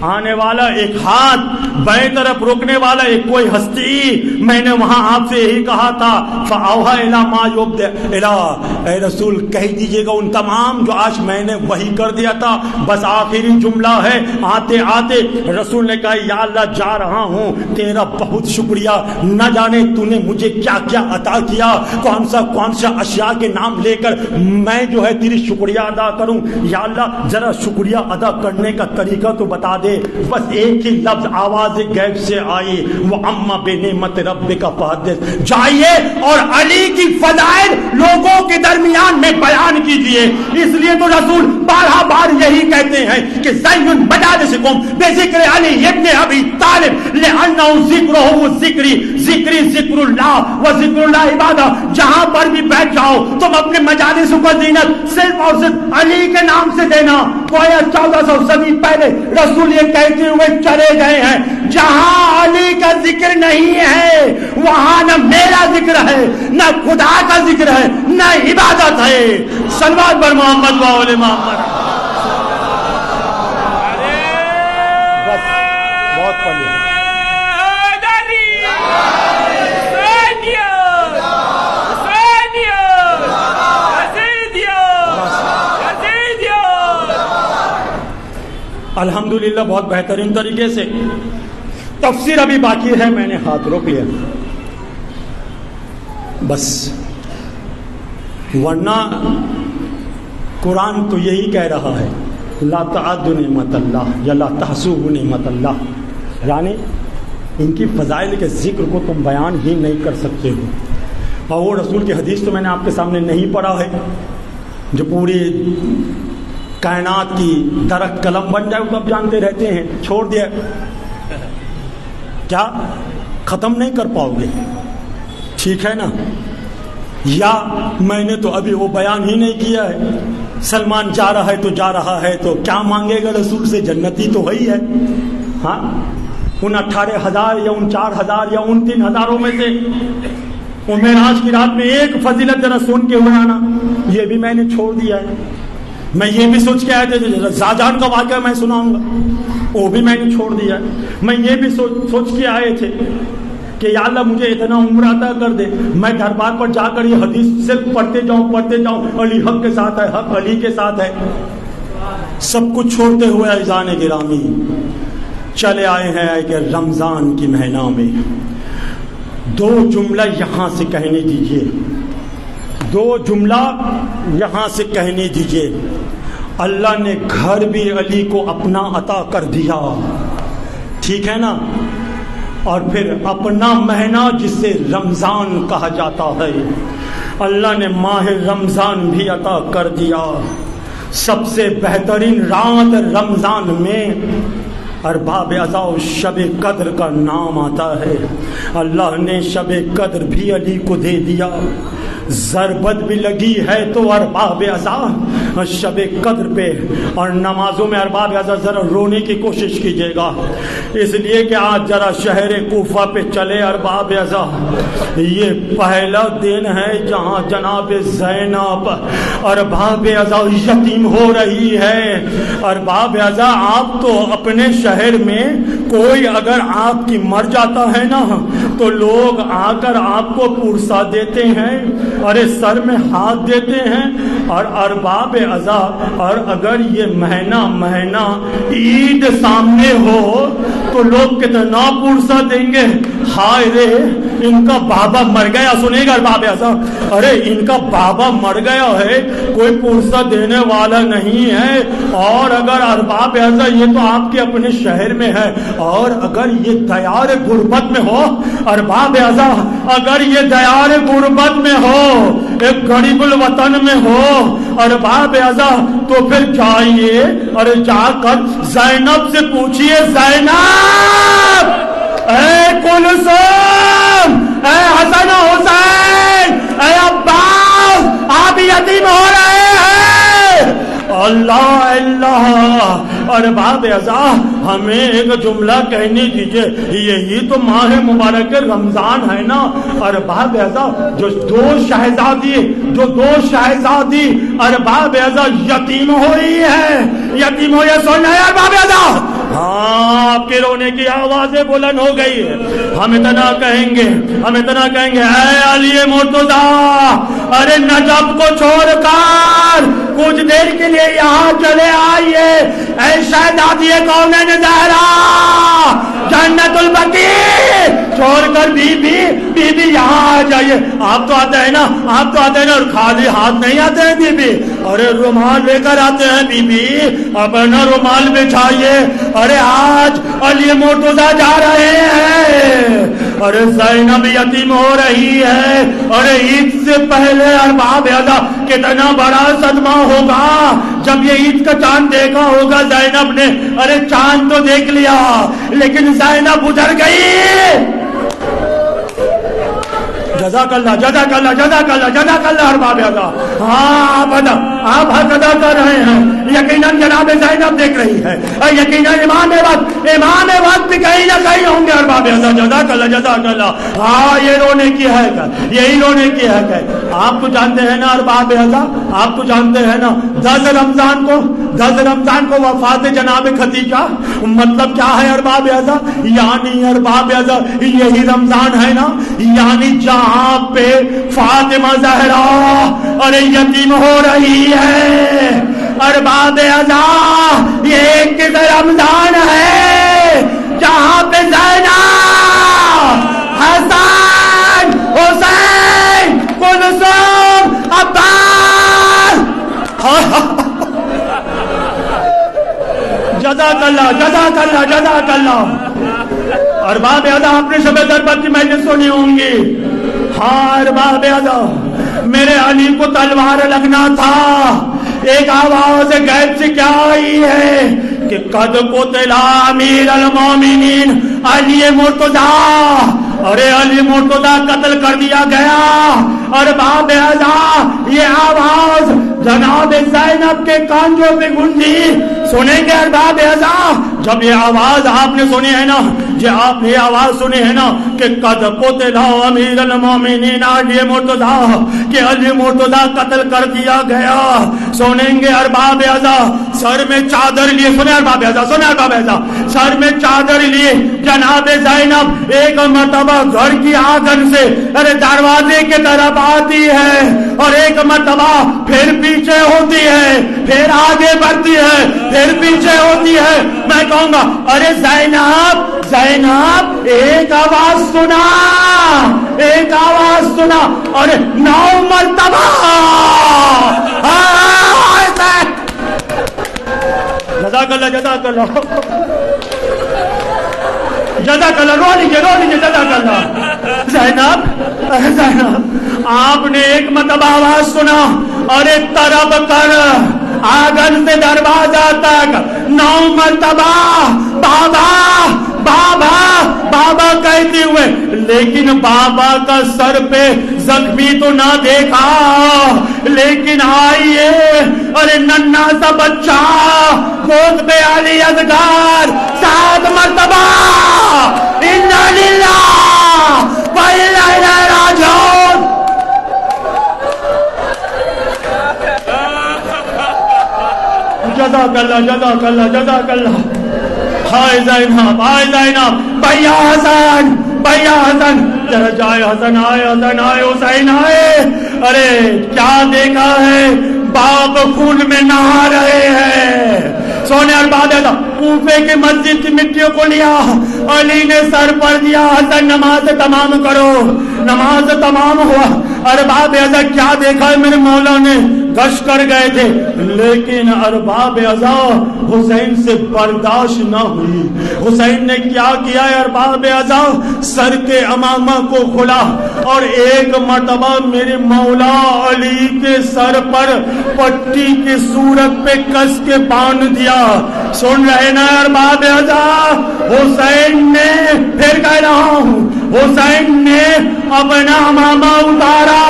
A: آنے والا ایک ہاتھ، بائیں طرف روکنے والا ایک کوئی ہستی. میں نے وہاں آپ سے یہی کہا تھا فَأَوْحَىٰ إِلَىٰ مَا يُبْدِئُ، اے رسول کہہ دیجئے گا ان تمام جو آج میں نے وحی کر دیا تھا. بس آخری جملہ ہے. آتے آتے رسول نے کہا یا اللہ جا رہا ہوں، تیرا بہت شکریہ، نہ جانے تو نے مجھے کیا کیا عطا کیا، کون سا اشیاء کے نام لے کر میں جو ہے تیری شکریہ ادا کروں. یا اللہ ذرا شکریہ ادا کرنے کا طریقہ تو بتا دے. بس ایک ہی لفظ آواز غیب سے آئی، وَأَمَّا بِنِعْمَتِ رَبِّكَ فَحَدِّثْ. جائیے اور علی کی فضائل لوگوں کے درمیان میں بیان کیجیے. اس لیے تو رسول بارہ بار یہی کہتے ہیں کہ زَيُّن مَجَالِسِكُمْ بِذِكْرِ عَلِيِّ ابْنِ أَبِي طَالِبٍ لِأَنَّهُ ذِكْرُهُ ذِكْرِي ذِكْرُ اللَّهِ وَذِكْرُ اللَّهِ عِبَادَةٌ. جہاں پر بھی بیٹھ جاؤ تم اپنے مجالس کو زینت صرف اور صرف علی کے نام سے دینا. 1400 صدی پہلے رسول یہ کہتے ہوئے چلے گئے ہیں، جہاں علی کا ذکر نہیں ہے وہاں نہ میرا ذکر ہے، نہ خدا کا ذکر ہے، نہ عبادت ہے. صلوات بر محمد و آل محمد. بس بہت پڑھ لیا. الحمدللہ بہت بہترین طریقے سے تفسیر ابھی باقی ہے، میں نے ہاتھ روک لیا بس، ورنہ قرآن تو یہی کہہ رہا ہے لا تعدوا نعمت اللہ یا لا تحصوا نعمت اللہ، یعنی ان کی فضائل کے ذکر کو تم بیان ہی نہیں کر سکتے ہو. اور وہ رسول کی حدیث تو میں نے آپ کے سامنے نہیں پڑھا ہے جو پوری کائنات کی درخت قلم بن جائے، تو اب جانتے رہتے ہیں، چھوڑ دیا کیا ختم نہیں کر پاؤ گے، ٹھیک ہے نا. یا میں نے تو ابھی وہ بیان ہی نہیں کیا ہے. سلمان جا رہا ہے تو جا رہا ہے تو کیا مانگے گا رسول سے؟ جنتی تو وہی ہے. ہاں ان 18,000 یا ان 4,000 یا ان 3,000 میں سے وہ معراج کی رات میں ایک فضیلت ذرا سن کے اڑانا، یہ بھی میں نے چھوڑ دیا ہے. میں یہ بھی سوچ کے آئے تھے شاہجہاں کا واقعہ میں سناؤں گا، وہ بھی میں نے چھوڑ دیا. میں یہ بھی سوچ کے آئے تھے کہ یا اللہ مجھے اتنا عمر عطا کر دے، میں دربار پر جا کر یہ حدیث صرف پڑھتے جاؤں، علی حق کے ساتھ ہے، حق علی کے ساتھ ہے. سب کچھ چھوڑتے ہوئے عزیزان گرامی چلے آئے ہیں کہ رمضان کی مہینہ میں 2 جملہ یہاں سے کہنے دیجئے، 2 جملہ یہاں سے کہنے دیجئے. اللہ نے گھر بھی علی کو اپنا عطا کر دیا، ٹھیک ہے نا، اور پھر اپنا مہینہ جسے رمضان کہا جاتا ہے اللہ نے ماہ رمضان بھی عطا کر دیا. سب سے بہترین رات رمضان میں ارباب عزا و شب قدر کا نام آتا ہے. اللہ نے شب قدر بھی علی کو دے دیا. ضربت بھی لگی ہے تو ارباب عزا شب قدر پہ، اور نمازوں میں ارباب عزا ذرا رونے کی کوشش کیجیے گا، اس لیے کہ آج ذرا شہر کوفہ پہ چلے ارباب عزا. یہ پہلا دن ہے جہاں جناب زینب ارباب عزا یتیم ہو رہی ہے. ارباب عزا آپ تو اپنے شہر میں کوئی اگر آپ کی مر جاتا ہے نا تو لوگ آ کر آپ کو پرسا دیتے ہیں، اور سر میں ہاتھ دیتے ہیں. اور ارباب عزا، اور اگر یہ مہینہ عید سامنے ہو تو لوگ کتنا پرسا دیں گے، ہائے رے ان کا بابا مر گیا. سنے گا ارباب عزا، ارے ان کا بابا مر گیا ہے، کوئی پرسا دینے والا نہیں ہے. اور اگر ارباب عزا یہ تو آپ کے اپنے شہر میں ہے، اور اگر یہ دیار غربت میں ہو، ارباب عزا اگر یہ دیار غربت میں ہو، ایک غریب الوطن میں ہو ارباب عزا، تو پھر جائیے اور جا کر زینب سے پوچھئے، زینب اے کلثوم، اے حسن حسین، اے عباس، آپ اللہ اللہ۔ اور باب ازا ہمیں ایک جملہ کہنے دیجئے، یہی تو ماہ مبارک رمضان ہے نا۔ اور باب ازا جو دو شہزادی اور باب ازا یتیم ہوئی ہے، یتیم ہوئی ہے، سن رہے ہیں باب ازا؟ ہاں، آپ کے رونے کی آوازیں بلند ہو گئی ہے۔ ہم اتنا کہیں گے اے علی مرتضیٰ، ارے نجف کو چھوڑ کر کچھ دیر کے لیے یہاں چلے آئیے، اے شہزادی کونین زہرا، جنت البقیع چھوڑ کر بی بی یہاں آ جائیے۔ آپ تو آتے ہیں نا اور خالی ہاتھ نہیں آتے ہیں بی بی، ارے رومال لے کر آتے ہیں بی بی، اپنا رومال بچھائیے۔ ارے آج علی مرتضیٰ جا رہے ہیں، ارے زینب یتیم ہو رہی ہے، ارے عید سے پہلے ارباب ازا کتنا بڑا صدمہ ہوگا جب یہ عید کا چاند دیکھا ہوگا زینب نے۔ ارے چاند تو دیکھ لیا لیکن زینب گزر گئی۔ جزاک اللہ جزاک اللہ جزاک اللہ جزاک اللہ ارباب ازا۔ ہاں آپ حق ادا کر رہے ہیں، یقیناً جناب زینب دیکھ رہی ہے، یقیناً امام وقت بھی کہیں نہ کہیں ہوں گے ارباب ازا۔ جزاک اللہ جزاک اللہ۔ ہاں، یہ رونے کی ہے یہی رونے کی ہے۔ آپ تو جانتے ہیں نا ارباب ازا، آپ تو جانتے ہیں نا 10 رمضان کو وفات جناب خدیجہ، مطلب کیا ہے ارباب ازا؟ یعنی ارباب ازا یہی رمضان ہے نا، یعنی جہاں پہ فاطمہ زہرا اور یتیم ہو رہی ہے۔ ارباب ازا یہ ایک رمضان ہے جہاں پہ زینب، حسن، حسین، کلثوم، عباس، جزاک اللہ جزاک اللہ جزاک اللہ۔ ارباب ازا آپ نے شب دربت کی مجلس سنی ہوں گی۔ ہاں ارباب ازا، میرے علی کو تلوار لگنا تھا، ایک آواز غیب سے کیا آئی ہے کہ قد قتل امیر المومنین علی مرتضیٰ، ارے علی مرتضیٰ قتل کر دیا گیا۔ ارباب ازا یہ آواز جناب زینب کے کانجوں پہ گونجی، سنیں گے ارباب ازا؟ جب یہ آواز آپ نے سنی ہے نا، یہ آپ نے آواز سنی ہے نا کہ قد قتل امیر المومنین علی مرتضیٰ، کہ علی مرتضیٰ قتل کر دیا گیا، سنیں گے ارباب ازا؟ سر میں چادر لیے، سنیں ارباب ازا، سنیں ارباب ازا، سر میں چادر لیے جناب زینب ایک مرتبہ گھر کی آنگن سے ارے دروازے کی طرف آتی ہے، اور ایک مرتبہ پھر پیچھے ہوتی ہے، پھر آگے بڑھتی ہے، پھر پیچھے ہوتی ہے۔ میں کہوں گا ارے زینب زینب ایک آواز سنا، ایک آواز سنا، اور 9 مرتبہ جزاک اللہ جزاک اللہ جزاک اللہ، رو لیجیے جزاک اللہ۔ زینب آپ نے ایک مرتبہ آواز سنا اور ایک طرف کر آنگن سے دروازہ تک 9 مرتبہ بابا بابا بابا کہتے ہوئے، لیکن بابا کا سر پہ زخمی تو نہ دیکھا، لیکن آئیے ارے ننھا سا بچہ گود پہ علی اصغر 7 مرتبہ انا للہ و انا الیہ راجعون۔ جزاک اللہ جزاک اللہ جزاک اللہ۔ ہائے زینب ہائے زینب، بھیا حسن بھیا حسن، ذرا جائے حسن، آئے حسن، آئے حسین آئے۔ ارے کیا دیکھا ہے، باپ خون میں نہا رہے ہیں۔ سونے ارباب ازا کوفے کی مسجد کی مٹیوں کو لیا، علی نے سر پر دیا، حسن نماز تمام کرو۔ نماز تمام ہوا، ارباب ازا کیا دیکھا ہے میرے مولا نے، گشت کر گئے تھے، لیکن ارباب ازا حسین سے برداشت نہ ہوئی۔ حسین نے کیا کیا ہے ارباب ازا؟ سر کے امامہ کو کھلا اور ایک مرتبہ میرے مولا علی کے سر پر پٹی کی صورت پہ کس کے باندھ دیا۔ سن رہے نا ارباب ازا؟ حسین نے، پھر کہہ رہا ہوں، حسین نے اپنا امامہ اتارا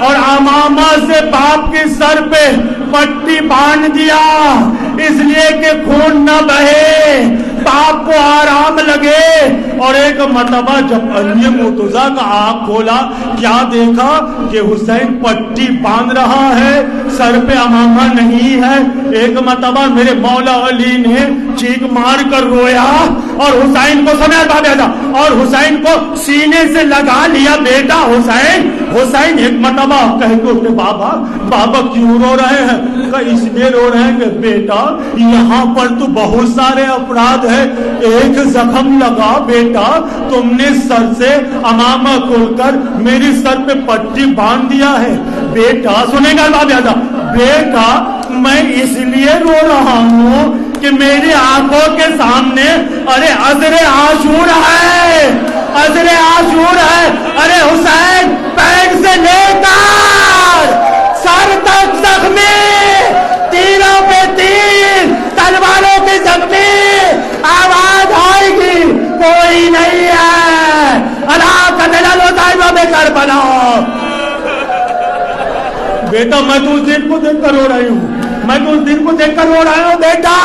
A: اور امامہ سے باپ کے سر پہ پٹی باندھ دیا اس لیے کہ خون نہ بہے، باپ کو آرام لگے۔ اور ایک مرتبہ جب علی مرتضیٰ کا آنکھ کھولا، کیا دیکھا کہ حسین پٹی باندھ رہا ہے، سر پہ امامہ نہیں ہے۔ ایک مرتبہ میرے مولا علی نے چیخ مار کر رویا اور حسین کو سمجھ اور حسین کو سینے سے لگا لیا، بیٹا حسین حسین۔ ایک مرتبہ کہہ کے اٹھے، بابا بابا کیوں رو رہے ہیں؟ کہ اس لیے رو رہے ہیں کہ بیٹا یہاں پر تو بہت سارے افراد ہیں، ایک زخم لگا بیٹا، تم نے سر سے امامہ کھول کر میری سر پہ پٹی باندھ دیا ہے بیٹا۔ سنیں گا بابا، بیٹا میں اس لیے رو رہا ہوں کہ میری آنکھوں کے سامنے ارے عذر عاشور ہے، عذر عاشور ہے۔ ارے حسین پیر سے لے کر سر تک زخمی، تیروں پہ تیر، تلواروں پہ زخمی، آواز آئے گی کوئی نہیں ہے، اللہ کا دلال ہوتا ہے میں کربلا۔ بیٹا میں تو اس دن کو دیکھ کر رو رہی ہوں، میں تو اس دن کو دیکھ کر رو رہا ہوں بیٹا۔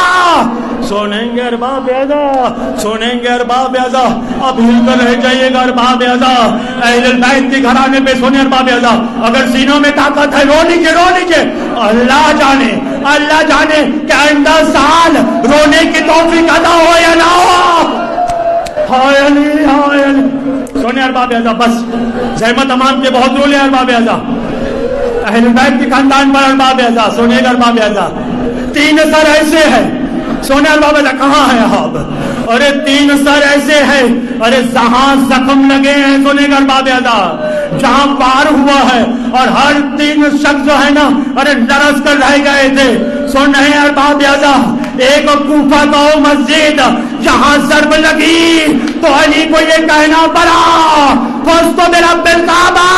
A: سنیں گے ارباب اعزاز، سنیں گے ارباب اعزاز، اب ہل کر رہ جائیے گا ارباب اعزاز، اہل البیت کے گھرانے پہ سنیں ارباب اعزاز۔ اگر سینوں میں طاقت ہے رو لیجیے، رو لیجیے، اللہ جانے کہ آئندہ سال رونے کی توفیق ادا ہو یا نہ ہو۔ ہائے علی ہائے علی، سنیں ارباب اعزاز، بس زحمت تمام کے بہت رولے ارباب اعزاز، اہل بیت کے خاندان پر ارباب اعزاز۔ سنیں گے ارباب اعزاز، تین سر ایسے ہیں، سونے ارباب اعزاز کہاں ہے آپ؟ ارے تین سر ایسے ہیں، ارے جہاں زخم لگے ہیں سونے گے ارباب اعزاز، جہاں پار ہوا ہے، اور ہر تین شخص جو ہے نا ارے لرز کر رہ گئے تھے۔ سن رہے ہیں ارباب اعزاز، ایک کوفہ کا مسجد جہاں ضرب لگی تو علی کو یہ کہنا پڑا فزت برب الکعبہ۔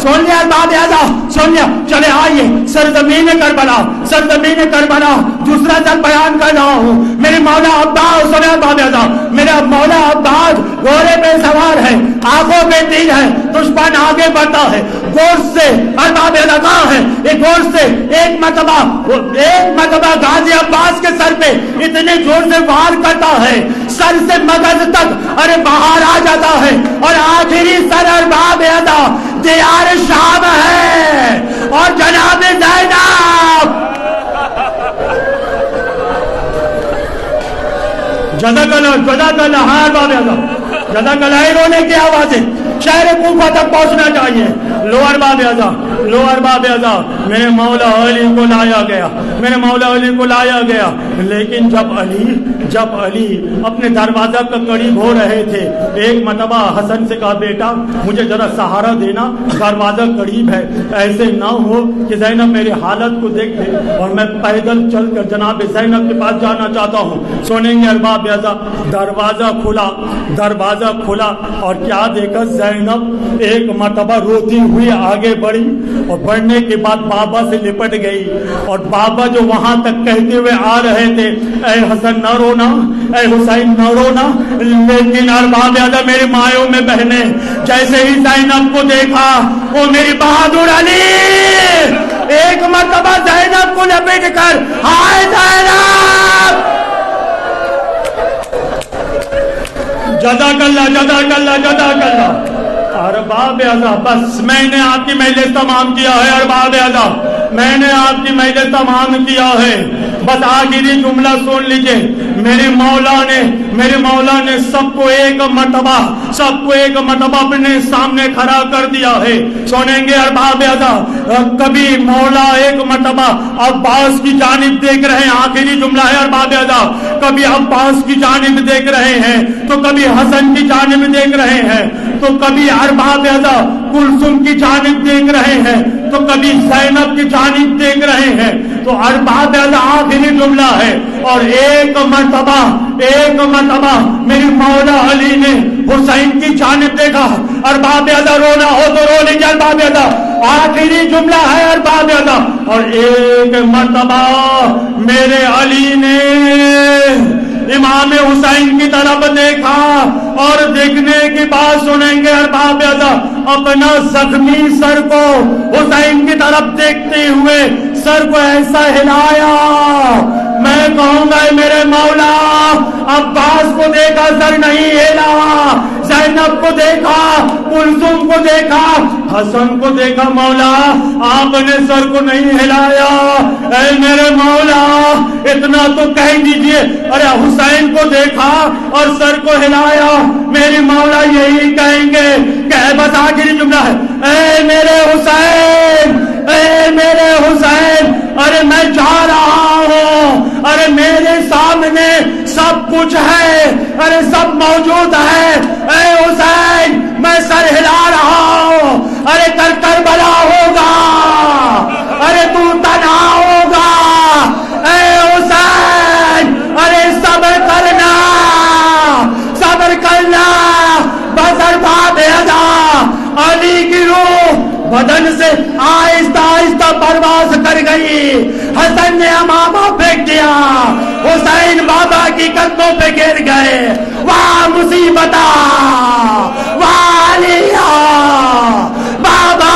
A: سن لیا ارباب اعزاز، سن لیا، چلے آئیے سرزمین کربلا، سرزمین کربلا دوسرا تک بیان کر رہا ہوں۔ میرے مولا عباس، سن ارباب اعزاز، میرا مولا عباس گھوڑے پہ سوار ہے، آنکھوں پہ تیر ہے، دشمن آگے بڑھتا ہے، گوشت سے ارباب اعزاز کہاں ہے؟ ایک گوشت سے ایک مرتبہ غازی عباس کے سر پہ اتنے زور سے وار کرتا ہے، سر سے مغز تک ارے باہر آ جاتا ہے، اور آخری سر ارباب اعزاز دیار شام ہے، اور جناب زینب جزاک اللہ ہاں ارباب اعزاز، جزاک اللہ، رونے کی آوازیں شہر کوفہ تک پہنچنا چاہیے۔ لو ارباب اعزاز، لو ارباب اعزاز، میرے مولا علی کو لایا گیا، میرے مولا علی کو لایا گیا، لیکن جب علی اپنے دروازہ کے قریب ہو رہے تھے، ایک مرتبہ حسن سے کہا بیٹا مجھے ذرا سہارا دینا، دروازہ قریب ہے، ایسے نہ ہو کہ زینب میری حالت کو دیکھ لے اور میں پیدل چل کر جناب زینب کے پاس جانا چاہتا ہوں۔ سنیں گے ارباب اعزاز، دروازہ کھلا اور کیا دیکھا، زینب ایک مرتبہ روتی ہوئی آگے بڑھی، اور بڑھنے کے بعد بابا سے لپٹ گئی، اور بابا جو وہاں تک کہتے ہوئے آ رہے تھے اے حسن نہ رونا، اے حسین نہ رونا، لیکن ارباب اعزاز میری مایوں میں بہنیں جیسے ہی زینب کو دیکھا، وہ میری بہادر علی ایک مرتبہ زینب کو لپٹ کر ہائے زینب، جزاک اللہ جزاک اللہ جزاک اللہ۔ ارباب اعزاز بس میں نے آپ کی مجلس تمام کیا ہے، ارباب اعزاز میں نے آپ کی مجلس تمام کیا ہے، بس آخری جملہ سن لیجئے۔ میرے مولا نے سب کو ایک مرتبہ اپنے سامنے کھڑا کر دیا ہے۔ سنیں گے ارباب اعزاز، کبھی مولا ایک مرتبہ عباس کی جانب دیکھ رہے ہیں، آخری جملہ ہے ارباب اعزاز، کبھی عباس کی جانب دیکھ رہے ہیں تو کبھی حسن کی جانب دیکھ رہے ہیں تو کبھی ارباب اعزاز کلثوم کی جانب دیکھ رہے ہیں تو کبھی زینب کی جانب دیکھ رہے ہیں۔ تو ارباب اعزاز آخری جملہ ہے، اور ایک مرتبہ میری مولا علی نے حسین کی جانب دیکھا۔ ارباب اعزاز رونا ہو تو رو لیجیے ارباب اعزاز، آخری جملہ ہے ارباب اعزاز، اور ایک مرتبہ میرے علی نے امام حسین کی طرف دیکھا اور دیکھنے کی بات سنیں گے ارباب ادب، اپنا زخمی سر کو حسین کی طرف دیکھتے ہوئے سر کو ایسا ہلایا، میں کہوں گا میرے مولا عباس کو دیکھا سر نہیں ہلا، زینب کو دیکھا، کلثوم کو دیکھا، حسن کو دیکھا، مولا آپ نے سر کو نہیں ہلایا، اے میرے مولا اتنا تو کہہ دیجئے، ارے حسین کو دیکھا اور سر کو ہلایا، میری مولا یہی کہیں گے کہ بس آخری جملہ ہے، اے میرے حسین، اے میرے حسین، ارے میں جا رہا ہوں، ارے میرے سامنے سب کچھ ہے، ارے سب موجود ہے، اے حسین میں سر ہلا رہا ہوں، ارے کربلا ہوگا، ارے تو تنہا ہوگا، اے حسین ارے صبر کرنا، صبر کرنا، بسر باب ادا علی کی روح بدن سے آہستہ آہستہ پرواز کر گئی، حسن نے امامہ پھینک دیا، حسین بابا کی کندھوں پہ گر گئے، واہ مصیبتہ، واہ علیہ، بابا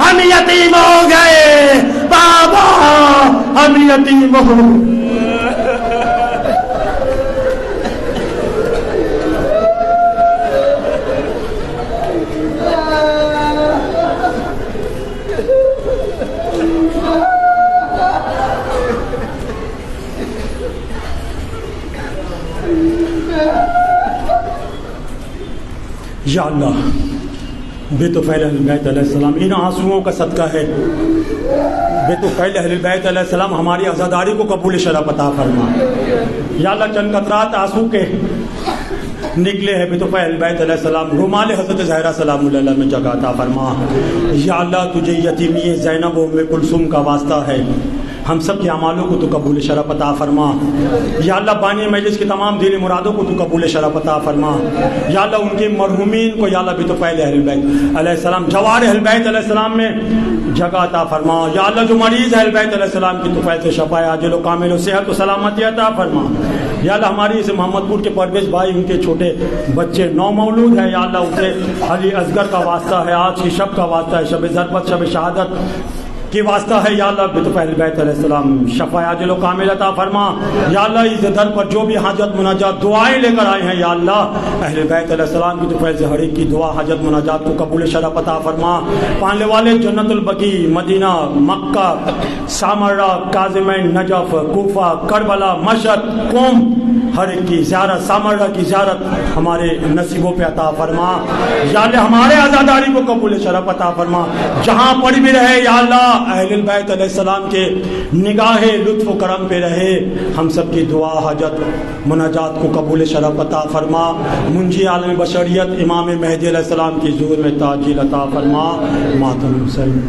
A: ہم یتیم ہو گئے، بابا ہم یتیم ہو گئے۔ یا اللہ بیت فیل اہل بیت علیہ السلام، ان آنسوؤں کا صدقہ ہے، بیت فیل اہل بیت علیہ السلام ہماری عزاداری کو قبول شرف عطا فرما۔ یا اللہ چند قطرات آنسو کے نکلے ہیں بیت فیل بیت علیہ السلام، رومال حضرت زہرا سلام اللہ علیہ میں جگہ عطا فرما۔ یا اللہ تجھے یتیمی زینب و ام کلثوم کا واسطہ ہے، ہم سب کے اعمالوں کو تو قبول شرف عطا فرما۔ یا اللہ بانی مجلس کی تمام دینی مرادوں کو تو قبول شرف عطا فرما۔ یا اللہ ان کے مرحومین کو یا اللہ بیت فیل اہل بیت علیہ السلام، جوار اہل بیت علیہ السلام میں جگہ عطا فرما۔ یا اللہ جو مریض اہل بیت علیہ السلام کی طفیل سے شفا عاجل و کامل و صحت و سلامتی عطا فرما۔ یا اللہ ہماری اس محمد پور کے پرویز بھائی، ان کے چھوٹے بچے نو مولود ہیں، یا اللہ اسے علی اصغر کا واسطہ ہے، آج کی شب کا واسطہ ہے، شب ضربت شب شہادت کی واسطہ ہے، یا اللہ بیت فیل بیت علیہ السلام شفا عاجل و کامل عطا فرما۔ یا اللہ اس در پر جو بھی حاجت مناجات دعائیں لے کر آئے ہیں، یا اللہ اہل بیت علیہ السلام کی طفیل سے ہر ایک کی دعا حاجت مناجات کو قبول شرف عطا فرما۔ پانے والے جنت البقیع، مدینہ، مکہ، سامرہ، کاظمین، نجف، کوفہ، کربلا، مشہد، قم، ہر ایک کی زیارت، سامرہ کی زیارت ہمارے نصیبوں پہ عطا فرما۔ یا اللہ ہمارے عزاداری کو قبول شرف عطا فرما، جہاں پر بھی رہے یا اللہ اہل بیت علیہ السلام کے نگاہ لطف و کرم پہ رہے، ہم سب کی دعا حاجت مناجات کو قبول شرف عطا فرما۔ منجی عالم بشریت امام مہدی علیہ السلام کی ظہور میں تاجیل عطا فرما۔ ماتم حسین۔